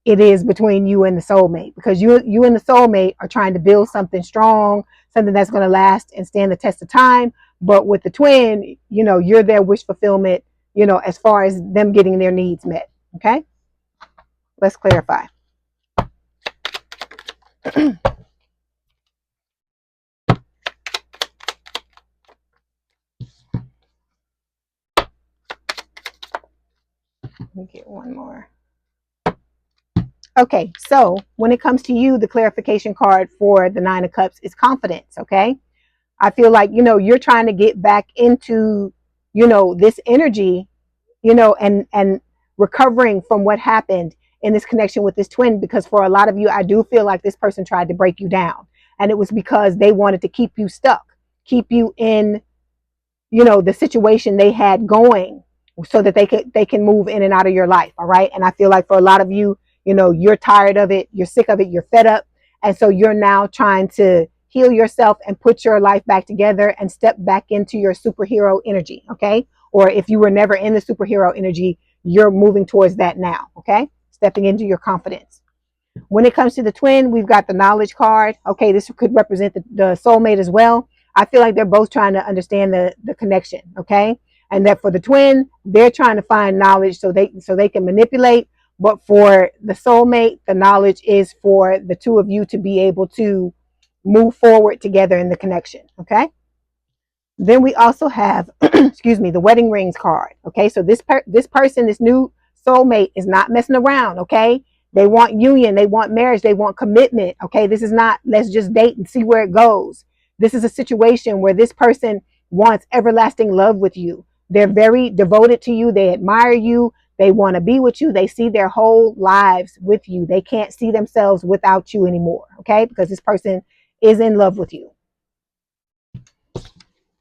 it is between you and the soulmate, because you and the soulmate are trying to build something strong, something that's going to last and stand the test of time. But with the twin, you know, you're their wish fulfillment, you know, as far as them getting their needs met. Okay, let's clarify. Let me get one more. Okay, so when it comes to you, the clarification card for the Nine of Cups is confidence, okay? I feel like, you know, you're trying to get back into, you know, this energy, you know, and recovering from what happened in this connection with this twin, because for a lot of you, I do feel like this person tried to break you down, and it was because they wanted to keep you stuck, keep you in, you know, the situation they had going, so that they can move in and out of your life. All right. And I feel like for a lot of you, you know, you're tired of it, you're sick of it, you're fed up. And so you're now trying to heal yourself and put your life back together and step back into your superhero energy. Okay. Or if you were never in the superhero energy, you're moving towards that now. Okay. Stepping into your confidence. When it comes to the twin, we've got the knowledge card. Okay, this could represent the soulmate as well. I feel like they're both trying to understand the connection, okay? And that for the twin, they're trying to find knowledge so they can manipulate. But for the soulmate, the knowledge is for the two of you to be able to move forward together in the connection. Okay. Then we also have, excuse me, the wedding rings card. Okay. So this person, this new soulmate is not messing around. Okay. They want union. They want marriage. They want commitment. Okay. This is not, let's just date and see where it goes. This is a situation where this person wants everlasting love with you. They're very devoted to you. They admire you. They want to be with you. They see their whole lives with you. They can't see themselves without you anymore. Okay. Because this person is in love with you.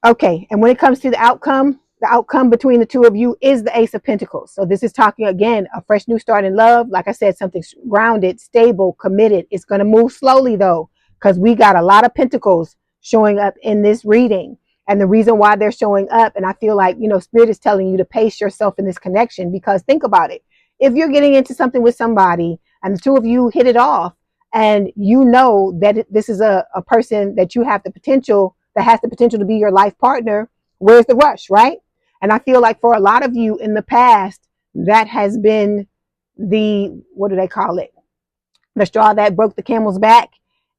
Okay. And when it comes to the outcome between the two of you is the Ace of Pentacles. So this is talking again, a fresh new start in love. Like I said, something grounded, stable, committed. It's going to move slowly though, because we got a lot of pentacles showing up in this reading. And the reason why they're showing up, and I feel like, you know, Spirit is telling you to pace yourself in this connection, because think about it. If you're getting into something with somebody and the two of you hit it off, and you know that this is a person that you have the potential, that has the potential to be your life partner, where's the rush, right? And I feel like for a lot of you in the past, that has been the, what do they call it? The straw that broke the camel's back,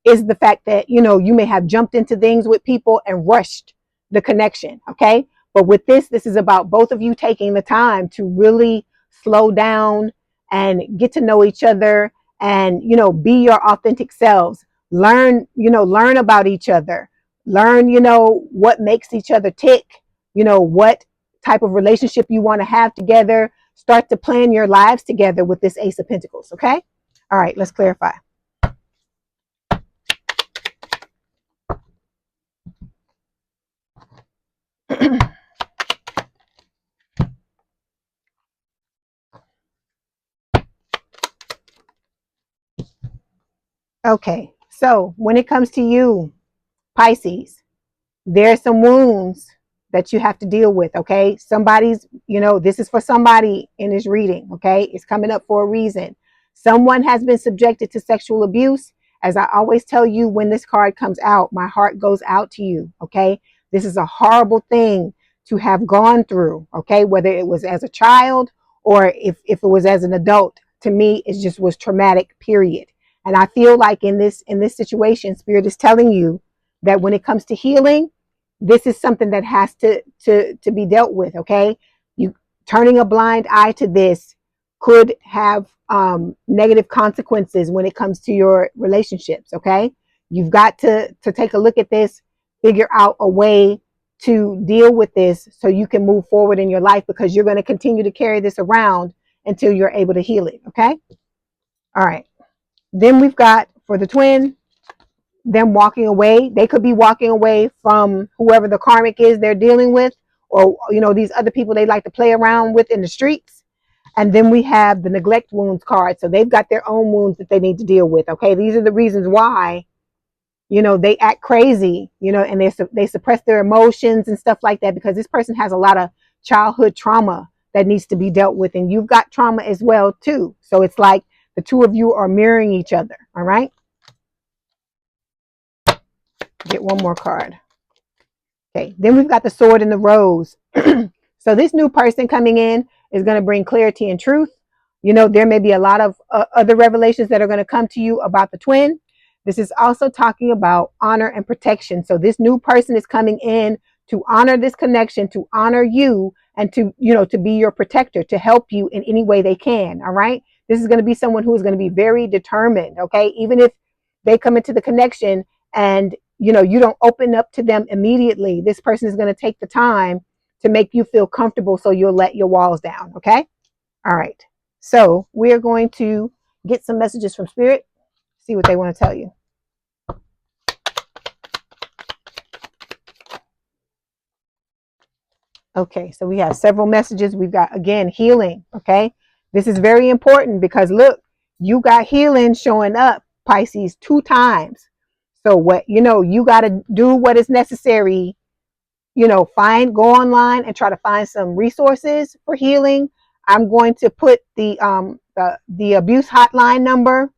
is the fact that, you know, you may have jumped into things with people and rushed the connection. Okay. But with this is about both of you taking the time to really slow down and get to know each other and, you know, be your authentic selves. Learn about each other. Learn, what makes each other tick, what type of relationship you want to have together. Start to plan your lives together with this Ace of Pentacles. Okay. All right, let's clarify. Okay, so when it comes to you, Pisces, there's some wounds that you have to deal with. Okay, somebody's, this is for somebody in this reading. Okay, it's coming up for a reason. Someone has been subjected to sexual abuse. As I always tell you, when this card comes out, my heart goes out to you. Okay, this is a horrible thing to have gone through. Okay, whether it was as a child or if it was as an adult, to me, it just was traumatic, period. And I feel like in this situation, Spirit is telling you that when it comes to healing, this is something that has to be dealt with. Okay, you turning a blind eye to this could have negative consequences when it comes to your relationships. Okay, you've got to take a look at this, figure out a way to deal with this so you can move forward in your life, because you're going to continue to carry this around until you're able to heal it. Okay, all right. Then we've got, for the twin, them walking away. They could be walking away from whoever the karmic is they're dealing with, or, these other people they like to play around with in the streets. And then we have the neglect wounds card. So they've got their own wounds that they need to deal with. Okay, these are the reasons why, they act crazy, and they suppress their emotions and stuff like that, because this person has a lot of childhood trauma that needs to be dealt with. And you've got trauma as well, too. So it's like the two of you are mirroring each other. All right. Get one more card. Okay. Then we've got the sword and the rose. So this new person coming in is going to bring clarity and truth. There may be a lot of other revelations that are going to come to you about the twin. This is also talking about honor and protection. So this new person is coming in to honor this connection, to honor you, and to be your protector, to help you in any way they can. All right. This is going to be someone who is going to be very determined. Okay. Even if they come into the connection and, you don't open up to them immediately, this person is going to take the time to make you feel comfortable, so you'll let your walls down. Okay. All right. So we are going to get some messages from Spirit, see what they want to tell you. Okay, so we have several messages. We've got, again, healing. Okay, this is very important, because look, you got healing showing up, Pisces, 2 times. So what, you got to do what is necessary. Go online and try to find some resources for healing. I'm going to put the abuse hotline number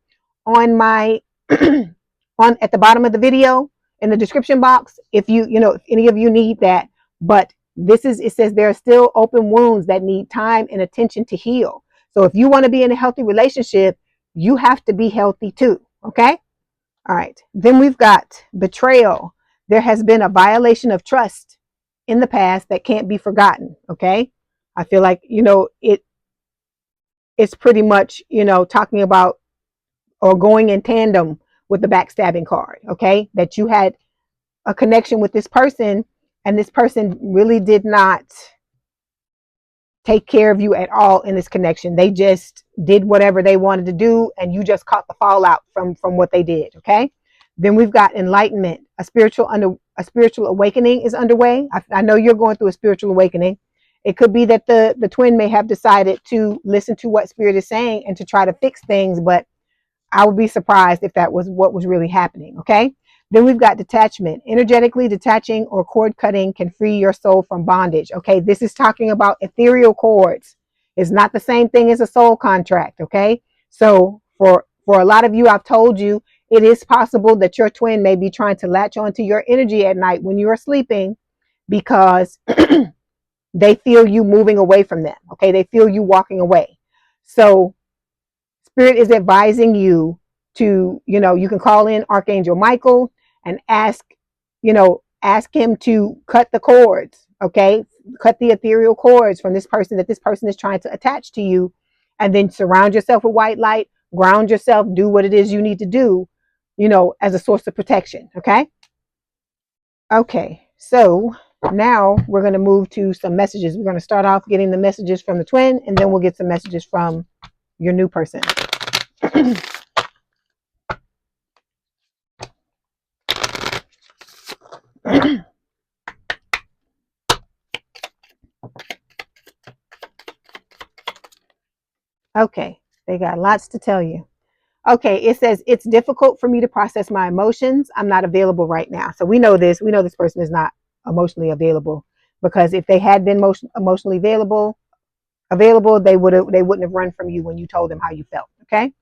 on my at the bottom of the video in the description box, if if any of you need that. But it says there are still open wounds that need time and attention to heal. So if you want to be in a healthy relationship, you have to be healthy too. Okay. All right. Then we've got betrayal. There has been a violation of trust in the past that can't be forgotten. Okay. I feel like, it's pretty much, talking about or going in tandem with the backstabbing card. Okay. That you had a connection with this person and this person really did not take care of you at all in this connection. They just did whatever they wanted to do and you just caught the fallout from what they did. Okay. Then we've got enlightenment. A spiritual awakening is underway. I know you're going through a spiritual awakening. It could be that the twin may have decided to listen to what spirit is saying and to try to fix things, but I would be surprised if that was what was really happening. Okay. Then we've got detachment. Energetically detaching or cord cutting can free your soul from bondage. Okay. This is talking about ethereal cords. It's not the same thing as a soul contract. Okay. So for a lot of you, I've told you, it is possible that your twin may be trying to latch onto your energy at night when you are sleeping because they feel you moving away from them. Okay. They feel you walking away. So Spirit is advising you to, you can call in Archangel Michael and ask him to cut the cords, okay? Cut the ethereal cords from this person that this person is trying to attach to you, and then surround yourself with white light, ground yourself, do what it is you need to do, as a source of protection, okay? Okay, so now we're going to move to some messages. We're going to start off getting the messages from the twin, and then we'll get some messages from your new person. Okay, they got lots to tell you. Okay, it says it's difficult for me to process my emotions. I'm not available right now. So we know this. We know this person is not emotionally available because if they had been emotionally available, they wouldn't have run from you when you told them how you felt. Okay,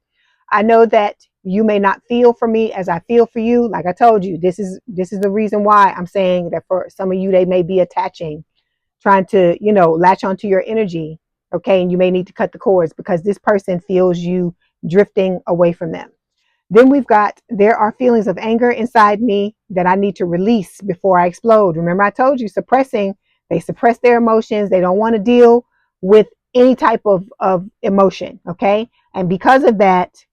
I know that you may not feel for me as I feel for you. Like I told you, this is the reason why I'm saying that for some of you, they may be attaching, trying to, latch onto your energy. Okay. And you may need to cut the cords because this person feels you drifting away from them. Then we've got, there are feelings of anger inside me that I need to release before I explode. Remember, I told you they suppress their emotions. They don't want to deal with any type of emotion. Okay. And because of that,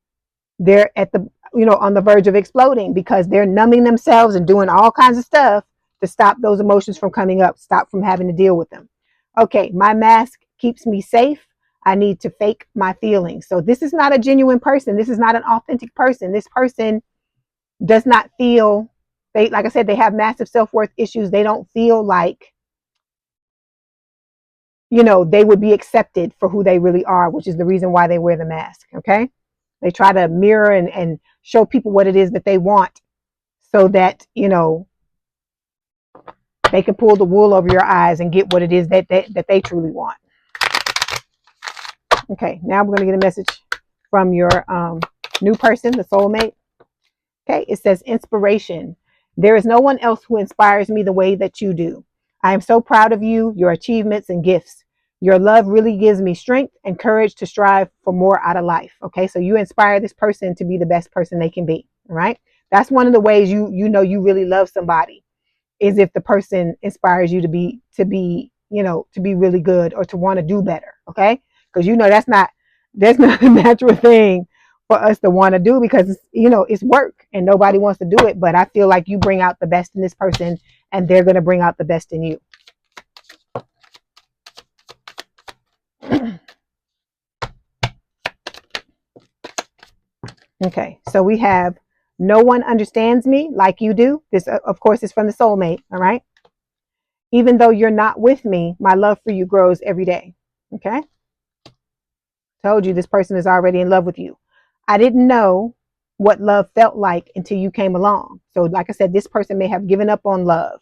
they're at the, on the verge of exploding because they're numbing themselves and doing all kinds of stuff to stop those emotions from coming up, stop from having to deal with them. Okay, my mask keeps me safe. I need to fake my feelings. So this is not a genuine person. This is not an authentic person. This person does not feel, like I said, they have massive self-worth issues. They don't feel like, they would be accepted for who they really are, which is the reason why they wear the mask. Okay. They try to mirror and show people what it is that they want so that, they can pull the wool over your eyes and get what it is that they truly want. Okay, now we're going to get a message from your new person, the soulmate. Okay, it says inspiration. There is no one else who inspires me the way that you do. I am so proud of you, your achievements and gifts. Your love really gives me strength and courage to strive for more out of life. Okay, so you inspire this person to be the best person they can be. All right, that's one of the ways you you really love somebody, is if the person inspires you to be to be really good or to want to do better. Okay, because that's not a natural thing for us to want to do because it's work and nobody wants to do it. But I feel like you bring out the best in this person and they're going to bring out the best in you. Okay, so we have no one understands me like you do. This, of course, is from the soulmate. All right. Even though you're not with me, my love for you grows every day. Okay. Told you this person is already in love with you. I didn't know what love felt like until you came along. So, like I said, this person may have given up on love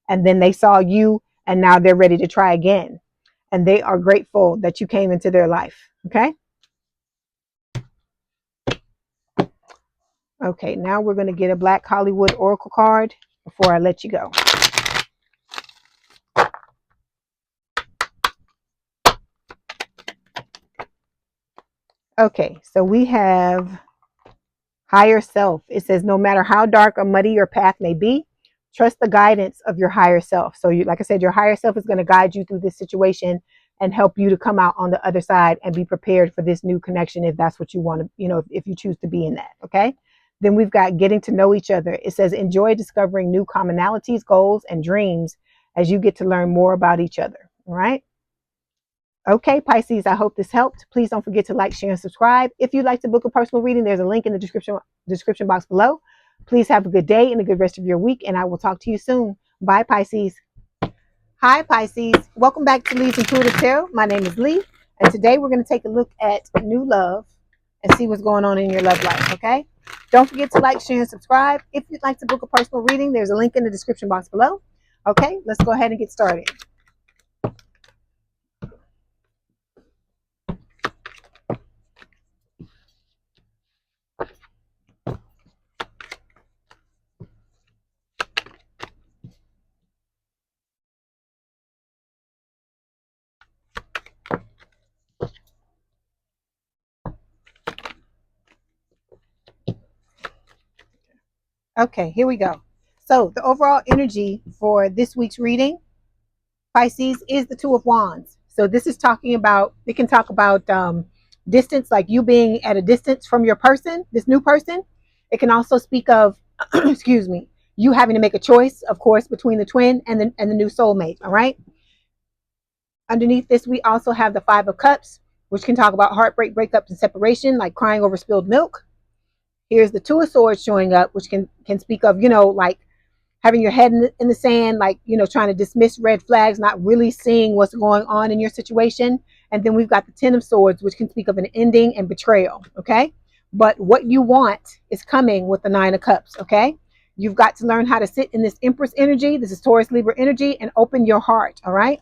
and then they saw you and now they're ready to try again. And they are grateful that you came into their life. Okay. Okay. Now we're going to get a Black Hollywood Oracle card before I let you go. Okay. So we have Higher self. It says, no matter how dark or muddy your path may be, trust the guidance of your higher self. So you, like I said, your higher self is going to guide you through this situation and help you to come out on the other side and be prepared for this new connection if that's what you want to, if you choose to be in that. Okay. Then we've got getting to know each other. It says, enjoy discovering new commonalities, goals, and dreams as you get to learn more about each other. All right. Okay, Pisces, I hope this helped. Please don't forget to like, share, and subscribe. If you'd like to book a personal reading, there's a link in the description box below. Please have a good day and a good rest of your week, and I will talk to you soon. Bye, Pisces. Hi, Pisces. Welcome back to Leigh's Intuitive Tarot. My name is Leigh, and today we're going to take a look at new love and see what's going on in your love life, okay? Don't forget to like, share, and subscribe. If you'd like to book a personal reading, there's a link in the description box below. Okay, let's go ahead and get started. Okay, here we go. So the overall energy for this week's reading, Pisces, is the Two of Wands. So this is talking about, it can talk about distance, like you being at a distance from your person, this new person. It can also speak of, excuse me, you having to make a choice, of course, between the twin and the new soulmate. All right. Underneath this, we also have the Five of Cups, which can talk about heartbreak, breakups, and separation, like crying over spilled milk. Here's the Two of Swords showing up, which can speak of, like having your head in the sand, like, trying to dismiss red flags, not really seeing what's going on in your situation. And then we've got the Ten of Swords, which can speak of an ending and betrayal. Okay. But what you want is coming with the Nine of Cups. Okay. You've got to learn how to sit in this Empress energy. This is Taurus Libra energy, and open your heart. All right.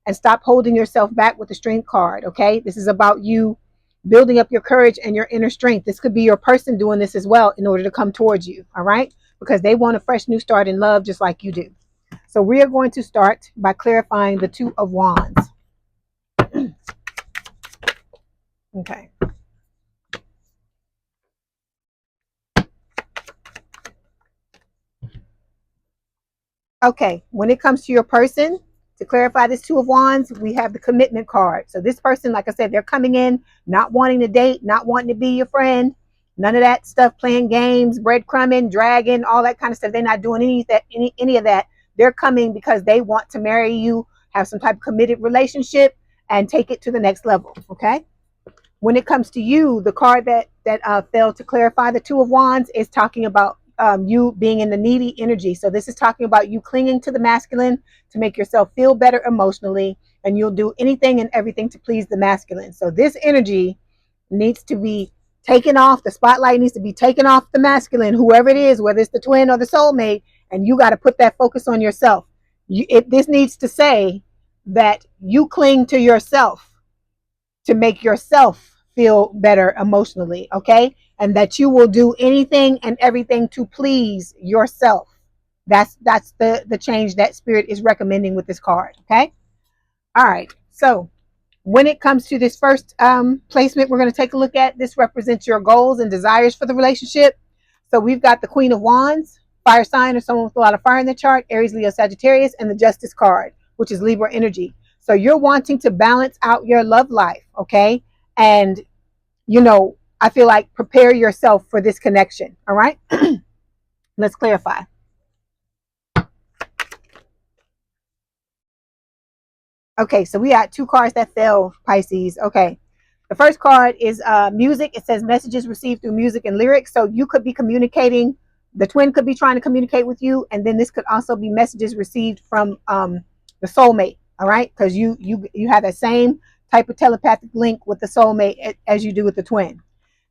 And stop holding yourself back with the Strength card. Okay. This is about you building up your courage and your inner strength. This could be your person doing this as well in order to come towards you. All right. Because they want a fresh new start in love just like you do. So we are going to start by clarifying the Two of Wands. Okay. Okay, when it comes to your person, to clarify this Two of Wands, we have the Commitment card. So this person, like I said, they're coming in not wanting to date, not wanting to be your friend, none of that stuff, playing games, breadcrumbing, dragging, all that kind of stuff. They're not doing any of that. They're coming because they want to marry you, have some type of committed relationship, and take it to the next level. Okay. When it comes to you, the card that failed to clarify the Two of Wands is talking about you being in the needy energy. So this is talking about you clinging to the masculine to make yourself feel better emotionally, and you'll do anything and everything to please the masculine. So this energy needs to be taken off. The spotlight needs to be taken off the masculine, whoever it is, whether it's the twin or the soulmate, and you got to put that focus on yourself. This needs to say that you cling to yourself to make yourself feel better emotionally, okay? And that you will do anything and everything to please yourself. That's the change that Spirit is recommending with this card, okay? All right, so when it comes to this first placement we're going to take a look at, this represents your goals and desires for the relationship. So we've got the Queen of Wands, fire sign or someone with a lot of fire in the chart, Aries, Leo, Sagittarius, and the Justice card, which is Libra energy. So you're wanting to balance out your love life, okay? And, I feel like prepare yourself for this connection, all right? Let's clarify. Okay, so we got two cards that fell, Pisces. Okay, the first card is music. It says messages received through music and lyrics. So you could be communicating, the twin could be trying to communicate with you, and then this could also be messages received from the soulmate, all right? Because you have that same type of telepathic link with the soulmate as you do with the twin.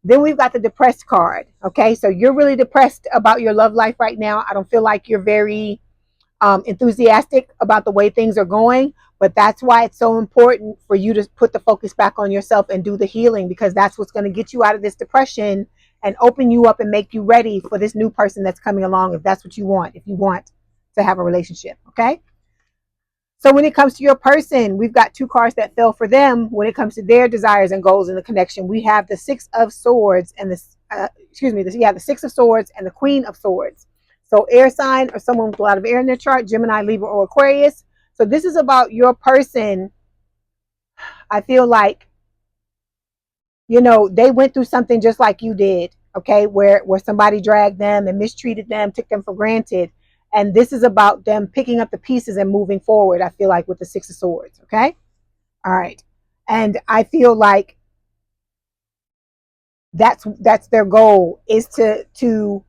Then we've got the depressed card. Okay, so you're really depressed about your love life right now. I don't feel like you're very enthusiastic about the way things are going, but that's why it's so important for you to put the focus back on yourself and do the healing, because that's what's going to get you out of this depression and open you up and make you ready for this new person that's coming along, if that's what you want, if you want to have a relationship. Okay, So when it comes to your person, we've got two cards that fell for them. When it comes to their desires and goals in the connection, we have the Six of Swords and the Six of Swords and the Queen of Swords. So air sign or someone with a lot of air in their chart, Gemini, Libra, or Aquarius. So this is about your person. I feel like, they went through something just like you did, okay, where somebody dragged them and mistreated them, took them for granted. And this is about them picking up the pieces and moving forward, I feel like, with the Six of Swords, okay? All right. And I feel like that's their goal, is to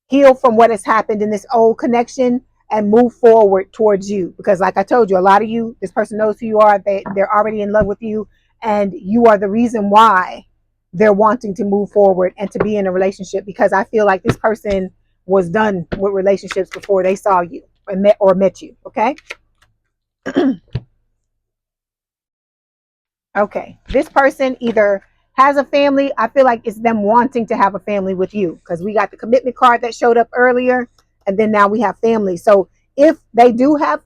heal from what has happened in this old connection and move forward towards you. Because like I told you, a lot of you, this person knows who you are. They're already in love with you, and you are the reason why they're wanting to move forward and to be in a relationship. Because I feel like this person was done with relationships before they saw you or met you. Okay. Okay. This person either has a family. I feel like it's them wanting to have a family with you, because we got the commitment card that showed up earlier, and then now we have family. So if they do have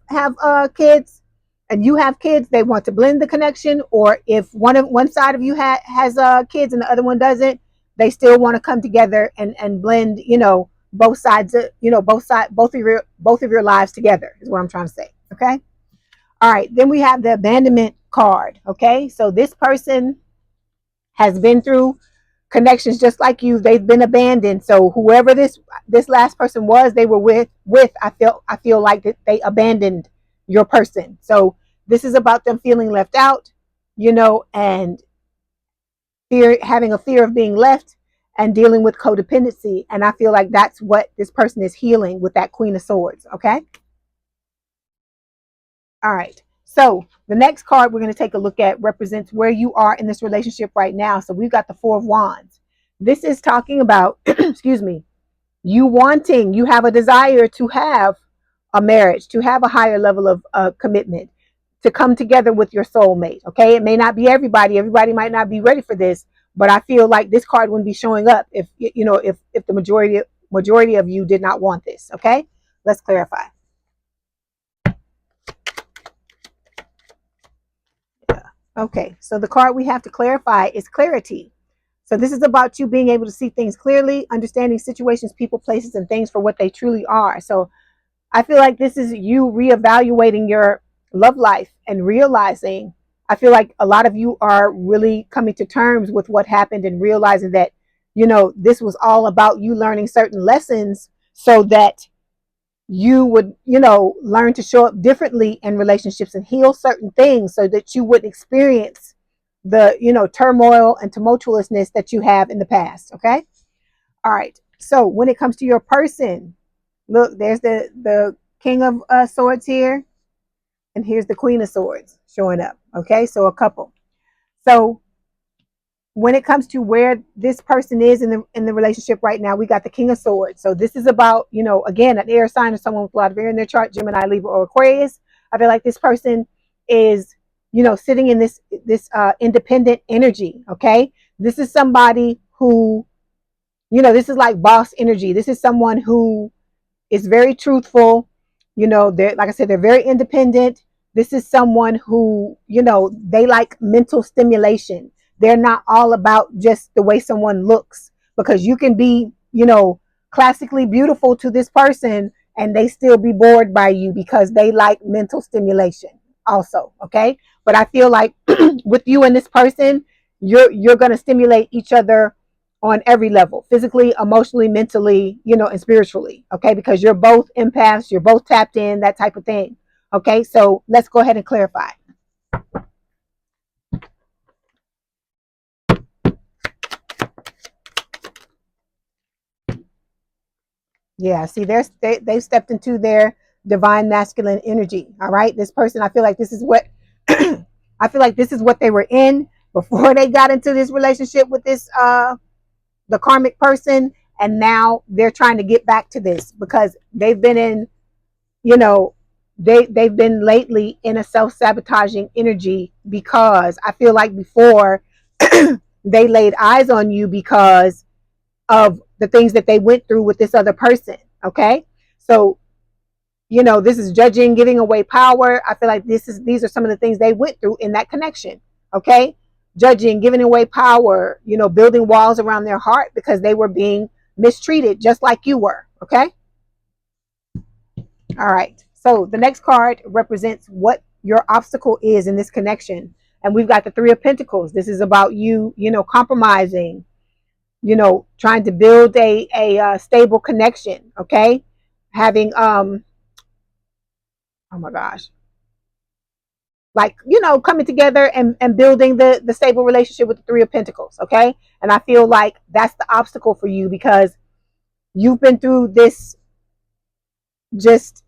kids and you have kids, they want to blend the connection. Or if one side of you has kids and the other one doesn't, they still want to come together and blend, both sides, both of your lives together, is what I'm trying to say. Okay. All right, then we have the abandonment card. Okay, so this person has been through connections just like you. They've been abandoned. So whoever this last person was, they were with I feel like that they abandoned your person. So this is about them feeling left out, and having a fear of being left, and dealing with codependency. And I feel like that's what this person is healing with that Queen of Swords. Okay. All right. So the next card we're going to take a look at represents where you are in this relationship right now. So we've got the Four of Wands. This is talking about, excuse me, you have a desire to have a marriage, to have a higher level of commitment, to come together with your soulmate. Okay. It may not be everybody. Everybody might not be ready for this, but I feel like this card wouldn't be showing up if the majority of you did not want this. Okay. Let's clarify. Okay, so the card we have to clarify is clarity. So this is about you being able to see things clearly, understanding situations, people, places, and things for what they truly are. So I feel like this is you reevaluating your love life and realizing, I feel like a lot of you are really coming to terms with what happened and realizing that, this was all about you learning certain lessons so that you would, learn to show up differently in relationships and heal certain things so that you would experience the, turmoil and tumultuousness that you have in the past. Okay. All right. So when it comes to your person, look, there's the King of Swords here, and here's the Queen of Swords showing up. Okay. So a couple. So when it comes to where this person is in the relationship right now, we got the King of Swords. So this is about, again, an air sign or someone with a lot of air in their chart, Gemini, Libra, or Aquarius. I feel like this person is, sitting in this independent energy. Okay. This is somebody who, this is like boss energy. This is someone who is very truthful. They're, like I said, they're very independent. This is someone who, they like mental stimulation. They're not all about just the way someone looks, because you can be, classically beautiful to this person and they still be bored by you because they like mental stimulation also. Okay. But I feel like with you and this person, you're going to stimulate each other on every level, physically, emotionally, mentally, and spiritually. Okay. Because you're both empaths, you're both tapped in, that type of thing. Okay. So let's go ahead and clarify. Yeah. See, they've stepped into their divine masculine energy. All right. This person, I feel like this is what, I feel like this is what they were in before they got into this relationship with this, the karmic person. And now they're trying to get back to this because they've been in, they've been lately in a self-sabotaging energy, because I feel like before they laid eyes on you because of the things that they went through with this other person. Okay. So You know, this is judging, giving away power. I feel like these are some of the things they went through in that connection. Okay. Judging, giving away power, you know, building walls around their heart because they were being mistreated just like you were. Okay. All right. So the next card represents what your obstacle is in this connection. And we've got the Three of Pentacles. This is about you, you know, compromising, you know, trying to build a stable connection. Okay. Having, oh my gosh, like, you know, coming together and building the stable relationship with the Three of Pentacles. Okay. And I feel like that's the obstacle for you because you've been through this just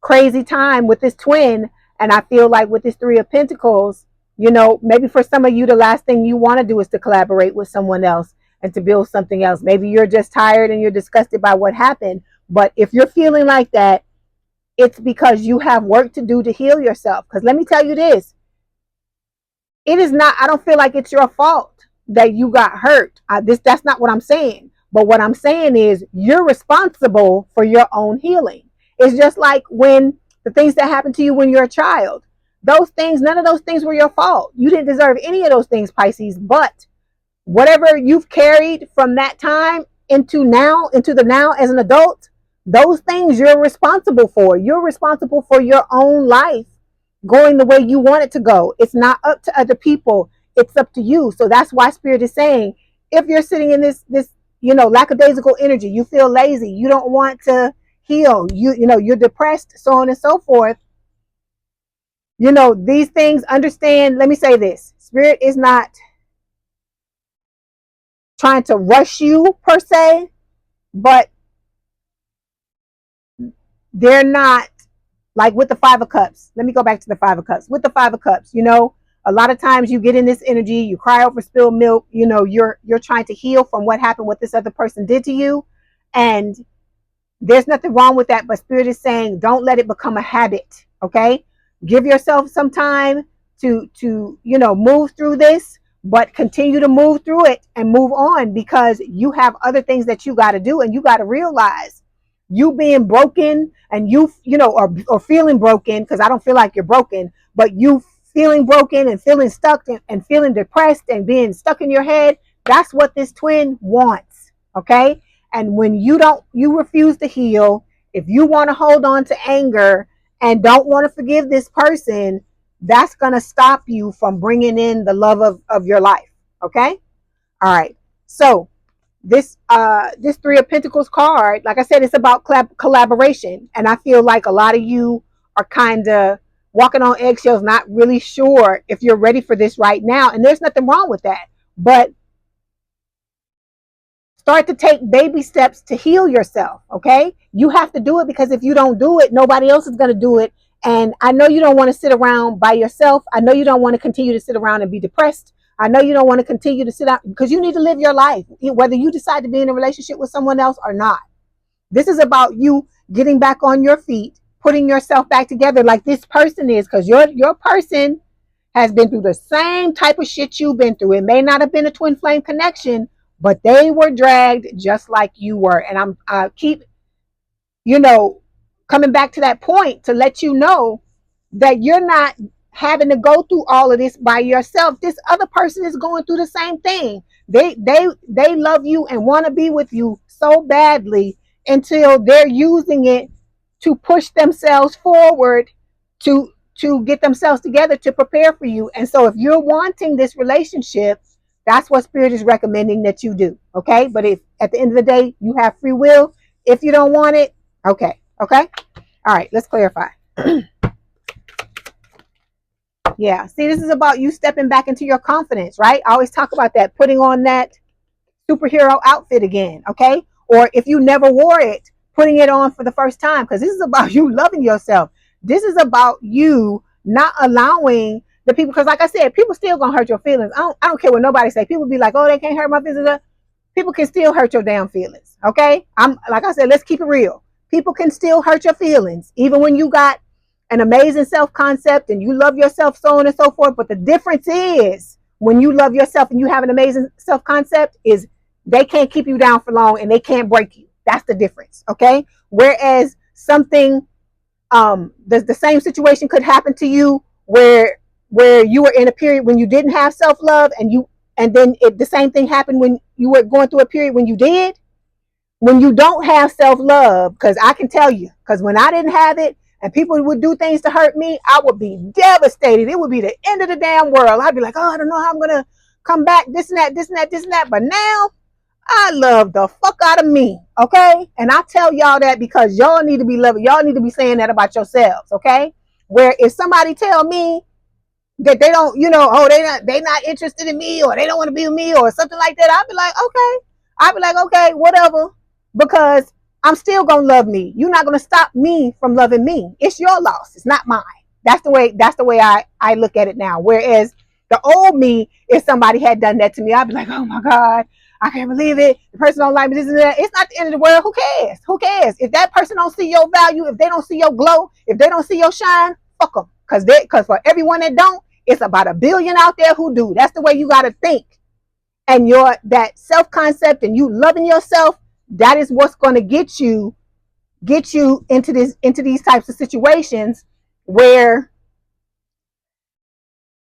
crazy time with this twin. And I feel like with this Three of Pentacles, you know, maybe for some of you, the last thing you want to do is to collaborate with someone else and to build something else. Maybe you're just tired and you're disgusted by what happened. But if you're feeling like that, it's because you have work to do to heal yourself. Because let me tell you this, it is not, I don't feel like it's your fault that you got hurt. That's not what I'm saying. But what I'm saying is you're responsible for your own healing. It's just like when the things that happened to you when you're a child, those things, none of those things were your fault. You didn't deserve any of those things, Pisces, but whatever you've carried from that time into the now as an adult, those things you're responsible for. You're responsible for your own life going the way you want it to go. It's not up to other people. It's up to you. So that's why Spirit is saying, if you're sitting in this, you know, lackadaisical energy, you feel lazy, you don't want to heal, you know, you're depressed, so on and so forth. You know, these things, understand, let me say this, Spirit is not trying to rush you per se, but they're not like with the Five of Cups. Let me go back to the Five of Cups. With the Five of Cups, you know, a lot of times you get in this energy, you cry over spilled milk, you know, you're trying to heal from what happened, what this other person did to you. And there's nothing wrong with that, but Spirit is saying, don't let it become a habit. Okay. Give yourself some time to, you know, move through this, but continue to move through it and move on, because you have other things that you got to do. And you got to realize you being broken and you know, or feeling broken, because I don't feel like you're broken, but you feeling broken and feeling stuck and feeling depressed and being stuck in your head, that's what this twin wants. Okay. And when you refuse to heal, if you want to hold on to anger and don't want to forgive this person, that's going to stop you from bringing in the love of your life. Okay. All right. So this Three of Pentacles card, like I said, it's about collaboration. And I feel like a lot of you are kind of walking on eggshells, not really sure if you're ready for this right now. And there's nothing wrong with that. But start to take baby steps to heal yourself. Okay. You have to do it, because if you don't do it, nobody else is going to do it. And I know you don't want to sit around by yourself. I know you don't want to continue to sit around and be depressed. I know you don't want to continue to sit out, because you need to live your life, whether you decide to be in a relationship with someone else or not. This is about you getting back on your feet, putting yourself back together like this person is, because your person has been through the same type of shit you've been through. It may not have been a twin flame connection, but they were dragged just like you were. And I keep, you know, coming back to that point to let you know that you're not having to go through all of this by yourself. This other person is going through the same thing. They love you and want to be with you so badly until they're using it to push themselves forward to get themselves together to prepare for you. And so if you're wanting this relationship, that's what Spirit is recommending that you do. Okay. But if at the end of the day, you have free will, if you don't want it, okay. Okay. All right. Let's clarify. Yeah. See, this is about you stepping back into your confidence, right? I always talk about that, putting on that superhero outfit again. Okay. Or if you never wore it, putting it on for the first time, because this is about you loving yourself. This is about you not allowing the people, because like I said, people still gonna hurt your feelings. I don't care what nobody say. People be like, oh, they can't hurt my feelings. People can still hurt your damn feelings. Okay. I'm like I said, let's keep it real. People can still hurt your feelings, even when you got an amazing self-concept and you love yourself, so on and so forth. But the difference is, when you love yourself and you have an amazing self-concept, is they can't keep you down for long and they can't break you. That's the difference. Okay. Whereas something The same situation could happen to you where you were in a period when you didn't have self-love, and then the same thing happened when you were going through a period when you did. When you don't have self-love, because I can tell you, because when I didn't have it and people would do things to hurt me, I would be devastated. It would be the end of the damn world. I'd be like, oh, I don't know how I'm gonna come back, this and that, this and that, this and that. But now I love the fuck out of me, okay? And I tell y'all that because y'all need to be loving. Y'all need to be saying that about yourselves, okay? Where if somebody tell me that they don't, oh, they not interested in me, or they don't want to be with me, or something like that, I'll be like, okay. I'll be like, okay, whatever, because I'm still gonna love me. You're not gonna stop me from loving me. It's your loss. It's not mine. That's the way I look at it now. Whereas the old me, if somebody had done that to me, I'd be like, oh my God, I can't believe it. The person don't like me, this and that. It's not the end of the world. Who cares? Who cares? If that person don't see your value, if they don't see your glow, if they don't see your shine, fuck them. Because for everyone that don't, it's about 1 billion out there who do. That's the way you got to think. And that self-concept and you loving yourself, that is what's going to get you into these types of situations where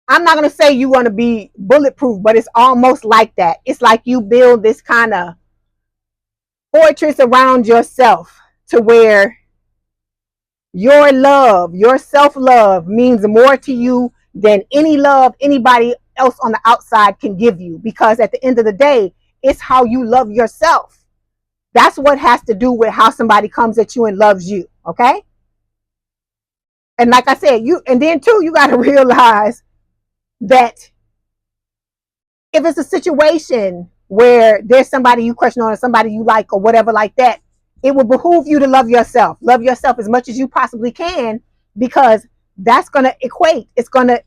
I'm not going to say you want to be bulletproof, but it's almost like that. It's like you build this kind of fortress around yourself to where your love, your self-love means more to you than any love anybody else on the outside can give you. Because at the end of the day, it's how you love yourself. That's what has to do with how somebody comes at you and loves you. Okay. And like I said, you got to realize that if it's a situation where there's somebody you question on or somebody you like or whatever like that, it will behoove you to love yourself. Love yourself as much as you possibly can, because that's going to equate. It's going to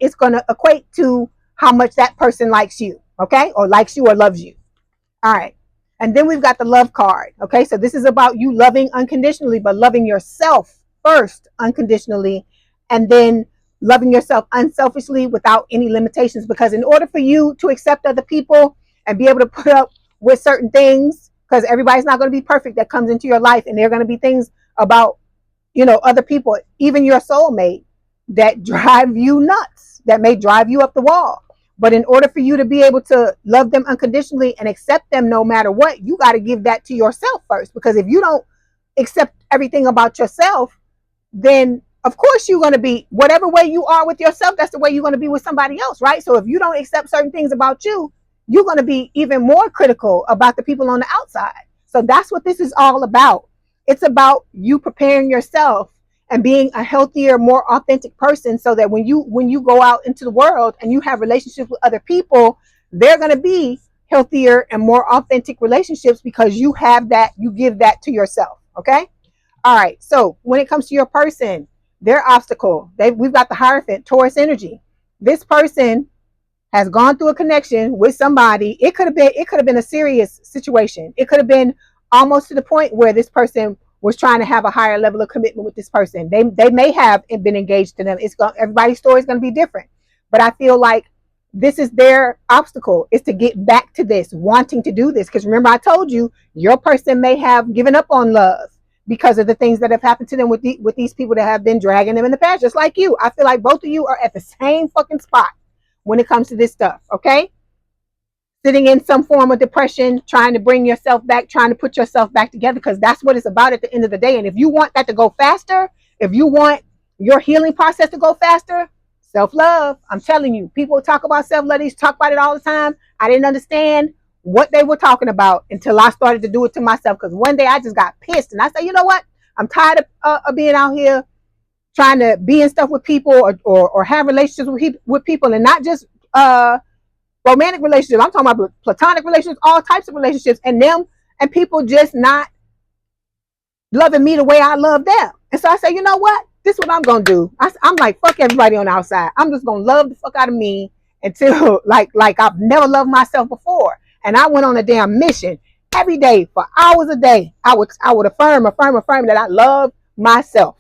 equate to how much that person likes you. Okay. Or likes you or loves you. All right. And then we've got the love card. Okay. So this is about you loving unconditionally, but loving yourself first unconditionally, and then loving yourself unselfishly without any limitations. Because in order for you to accept other people and be able to put up with certain things, because everybody's not going to be perfect that comes into your life, and there are going to be things about, other people, even your soulmate, that drive you nuts, that may drive you up the wall. But in order for you to be able to love them unconditionally and accept them no matter what, you got to give that to yourself first. Because if you don't accept everything about yourself, then of course you're going to be, whatever way you are with yourself, that's the way you're going to be with somebody else, right? So if you don't accept certain things about you, you're going to be even more critical about the people on the outside. So that's what this is all about. It's about you preparing yourself and being a healthier, more authentic person, so that when you go out into the world and you have relationships with other people, they're going to be healthier and more authentic relationships, because you have that, you give that to yourself. Okay. All right. So when it comes to your person, their obstacle, we've got the Hierophant, Taurus energy. This person has gone through a connection with somebody. It could have been a serious situation. It could have been almost to the point where this person was trying to have a higher level of commitment with this person. They may have been engaged to them. Everybody's story is going to be different. But I feel like this is their obstacle, is to get back to this, wanting to do this. Because remember, I told you, your person may have given up on love because of the things that have happened to them with these people that have been dragging them in the past, just like you. I feel like both of you are at the same fucking spot when it comes to this stuff. Okay. Sitting in some form of depression, trying to bring yourself back, trying to put yourself back together, because that's what it's about at the end of the day. And if you want that to go faster, if you want your healing process to go faster, self-love. I'm telling you, people talk about self-love, they talk about it all the time. I didn't understand what they were talking about until I started to do it to myself. Because one day I just got pissed and I said, you know what? I'm tired of being out here trying to be in stuff with people, or have relationships with people, and not just romantic relationships. I'm talking about platonic relationships, all types of relationships, and people just not loving me the way I love them. And so I say, you know what? This is what I'm gonna do. I'm like, fuck everybody on the outside. I'm just gonna love the fuck out of me until like I've never loved myself before. And I went on a damn mission every day for hours a day. I would affirm that I love myself.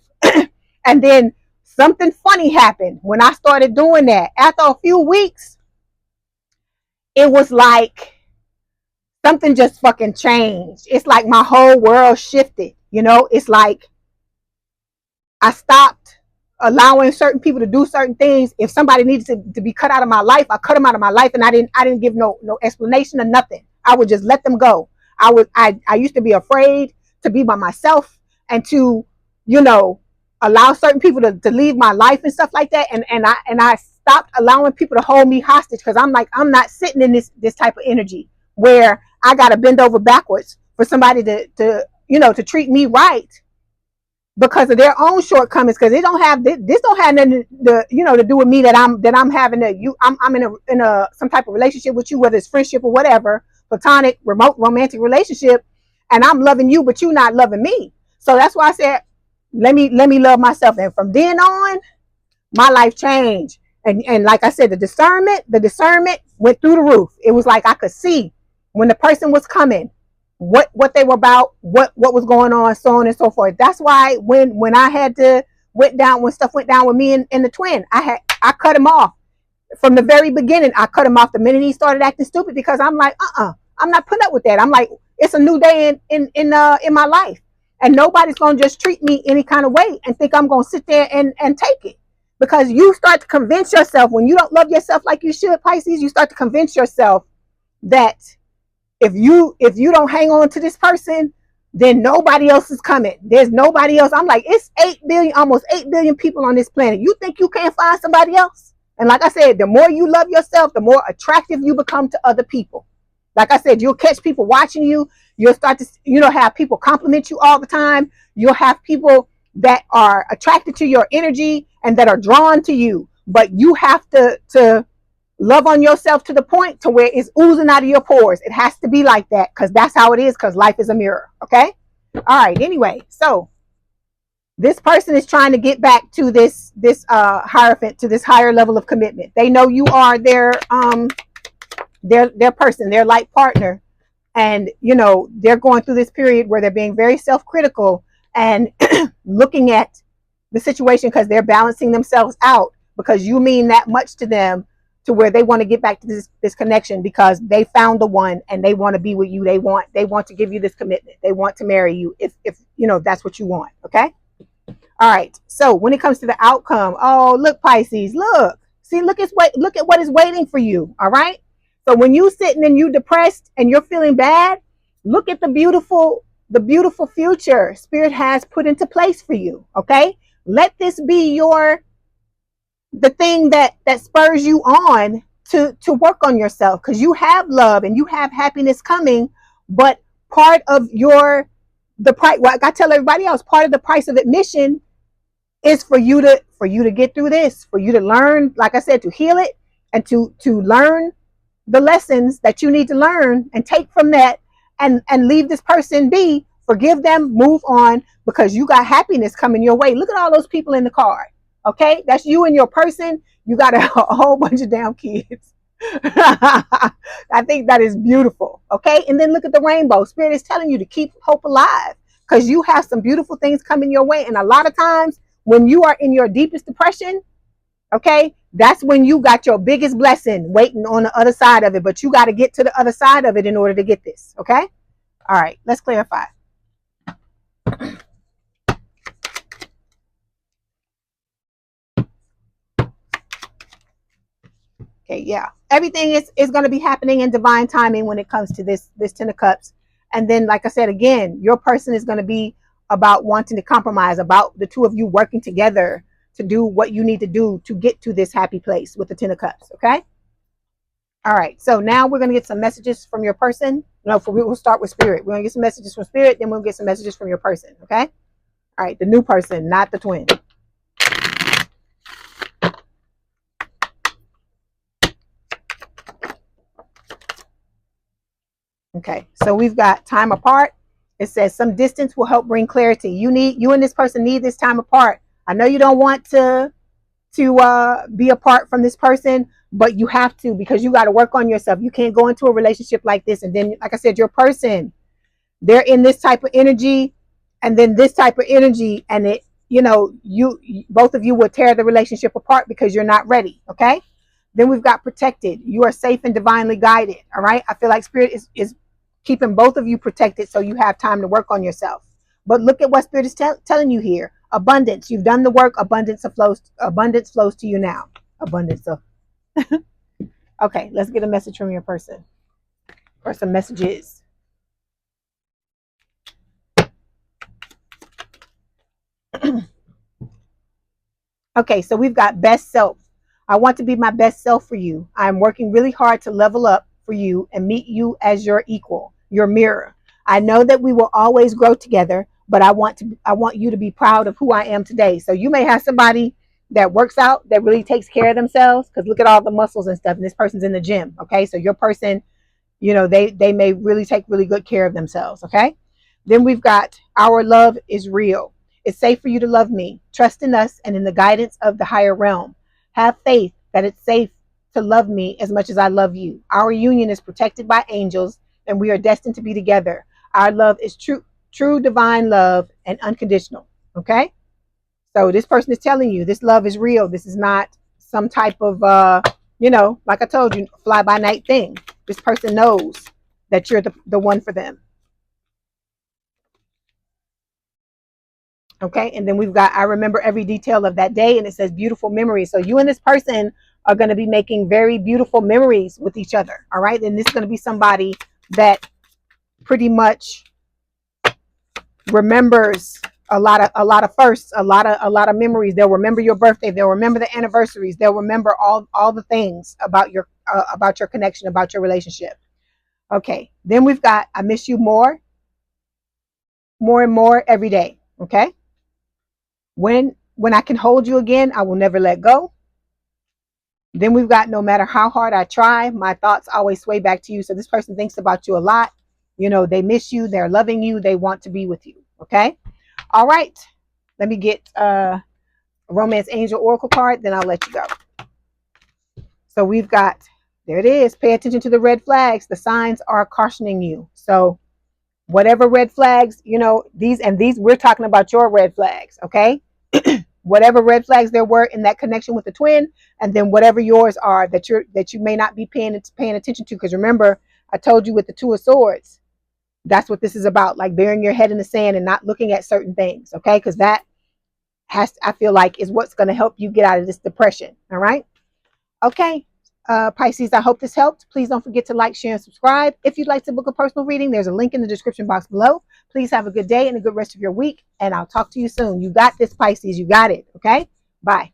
And then something funny happened when I started doing that. After a few weeks, it was like something just fucking changed. It's like my whole world shifted. It's like I stopped allowing certain people to do certain things. If somebody needed to be cut out of my life, I cut them out of my life, and I didn't give no explanation or nothing. I would just let them go. I used to be afraid to be by myself and to, you know, allow certain people to leave my life and stuff like that. And I stopped allowing people to hold me hostage, because I'm like, I'm not sitting in this type of energy where I gotta bend over backwards for somebody to you know, to treat me right because of their own shortcomings, because they don't have this don't have nothing to, you know, to do with me, that I'm having I'm in a some type of relationship with you, whether it's friendship or whatever, platonic, remote, romantic relationship, and I'm loving you, but you not loving me. So that's why I said, let me love myself. And from then on, my life changed. And like I said, the discernment went through the roof. It was like I could see when the person was coming, what they were about, what was going on, so on and so forth. That's why when I had to when stuff went down with me and the twin, I cut him off from the very beginning. I cut him off the minute he started acting stupid, because I'm like, I'm not putting up with that. I'm like, it's a new day in my life, and nobody's gonna just treat me any kind of way and think I'm gonna sit there and take it. Because you start to convince yourself, when you don't love yourself like you should, Pisces, you start to convince yourself that if you don't hang on to this person, then nobody else is coming. There's nobody else. I'm like, it's 8 billion, almost 8 billion people on this planet. You think you can't find somebody else? And like I said, the more you love yourself, the more attractive you become to other people. Like I said, you'll catch people watching you. You'll start to, you know, have people compliment you all the time. You'll have people that are attracted to your energy and that are drawn to you. But you have to love on yourself to the point to where it's oozing out of your pores. It has to be like that, because that's how it is, because life is a mirror. Okay. All right. Anyway, so this person is trying to get back to this hierophant, to this higher level of commitment. They know you are their person, their life partner, and you know, they're going through this period where they're being very self-critical and looking at the situation, because they're balancing themselves out, because you mean that much to them, to where they want to get back to this connection, because they found the one and they want to be with you. They want to give you this commitment. They want to marry you, if you know, that's what you want. Okay. All right. So when it comes to the outcome, oh, look, Pisces, look, see, look at what is waiting for you. All right. So when you sitting and you depressed and you're feeling bad, look at the beautiful future Spirit has put into place for you. Okay. Let this be the thing that spurs you on to work on yourself, because you have love and you have happiness coming. But part of the price, like I tell everybody else, part of the price of admission is for you to get through this, for you to learn, like I said, to heal it, and to learn the lessons that you need to learn and take from that, and leave this person be, forgive them, move on, because you got happiness coming your way. Look at all those people in the card. Okay, that's you and your person. You got a whole bunch of damn kids. I think that is beautiful. Okay, and then look at the rainbow. Spirit is telling you to keep hope alive, because you have some beautiful things coming your way. And a lot of times when you are in your deepest depression, okay, that's when you got your biggest blessing waiting on the other side of it. But you got to get to the other side of it in order to get this. Okay. All right, let's clarify. Okay, yeah. Everything is going to be happening in divine timing when it comes to this Ten of Cups. And then, like I said, again, your person is going to be about wanting to compromise, about the two of you working together to do what you need to do to get to this happy place with the Ten of Cups. Okay. All right. So now we're going to get some messages from your person. No, we'll start with Spirit. We're going to get some messages from Spirit, then we'll get some messages from your person. Okay. All right. The new person, not the twin. Okay, so we've got time apart. It says some distance will help bring clarity. You and this person need this time apart. I know you don't want to be apart from this person, but you have to, because you got to work on yourself. You can't go into a relationship like this, and then, like I said, your person, they're in this type of energy, and then this type of energy, and it, you know, you both of you will tear the relationship apart because you're not ready. Okay. Then we've got protected. You are safe and divinely guided. All right. I feel like Spirit is keeping both of you protected, so you have time to work on yourself. But look at what Spirit is telling you here. Abundance. You've done the work. Abundance flows to you now. Abundance of. Okay, let's get a message from your person or some messages. Okay, so we've got best self. I want to be my best self for you. I'm working really hard to level up for you and meet you as your equal, your mirror. I know that we will always grow together, but I want you to be proud of who I am today. So you may have somebody that works out, that really takes care of themselves, because look at all the muscles and stuff, and this person's in the gym. Okay, so your person, you know, they may really take really good care of themselves. Okay, then we've got our love is real. It's safe for you to love me. Trust in us and in the guidance of the higher realm. Have faith that it's safe to love me as much as I love you. Our union is protected by angels and we are destined to be together. Our love is true divine love and unconditional. Okay, so this person is telling you this love is real. This is not some type of you know, like I told you, fly by night thing. This person knows that you're the one for them. Okay, and then we've got I remember every detail of that day, and it says beautiful memories. So you and this person are going to be making very beautiful memories with each other. All right, and this is going to be somebody that pretty much remembers a lot of firsts, a lot of memories. They'll remember your birthday. They'll remember the anniversaries. They'll remember all the things about your connection, about your relationship. Okay, then we've got I miss you more and more every day. Okay, when I can hold you again, I will never let go. Then we've got no matter how hard I try, my thoughts always sway back to you. So this person thinks about you a lot. You know, they miss you, they're loving you, they want to be with you. Okay, all right, let me get a romance angel oracle card, then I'll let you go. So we've got, there it is, pay attention to the red flags. The signs are cautioning you. So whatever red flags, you know, these we're talking about your red flags. Okay, whatever red flags there were in that connection with the twin, and then whatever yours are that you may not be paying attention to. Because remember, I told you with the Two of Swords, that's what this is about, like burying your head in the sand and not looking at certain things. Okay, because that I feel like is what's going to help you get out of this depression. All right. Okay, Pisces, I hope this helped. Please don't forget to like, share, and subscribe. If you'd like to book a personal reading, there's a link in the description box below. Please have a good day and a good rest of your week, and I'll talk to you soon. You got this, Pisces. You got it. Okay, bye.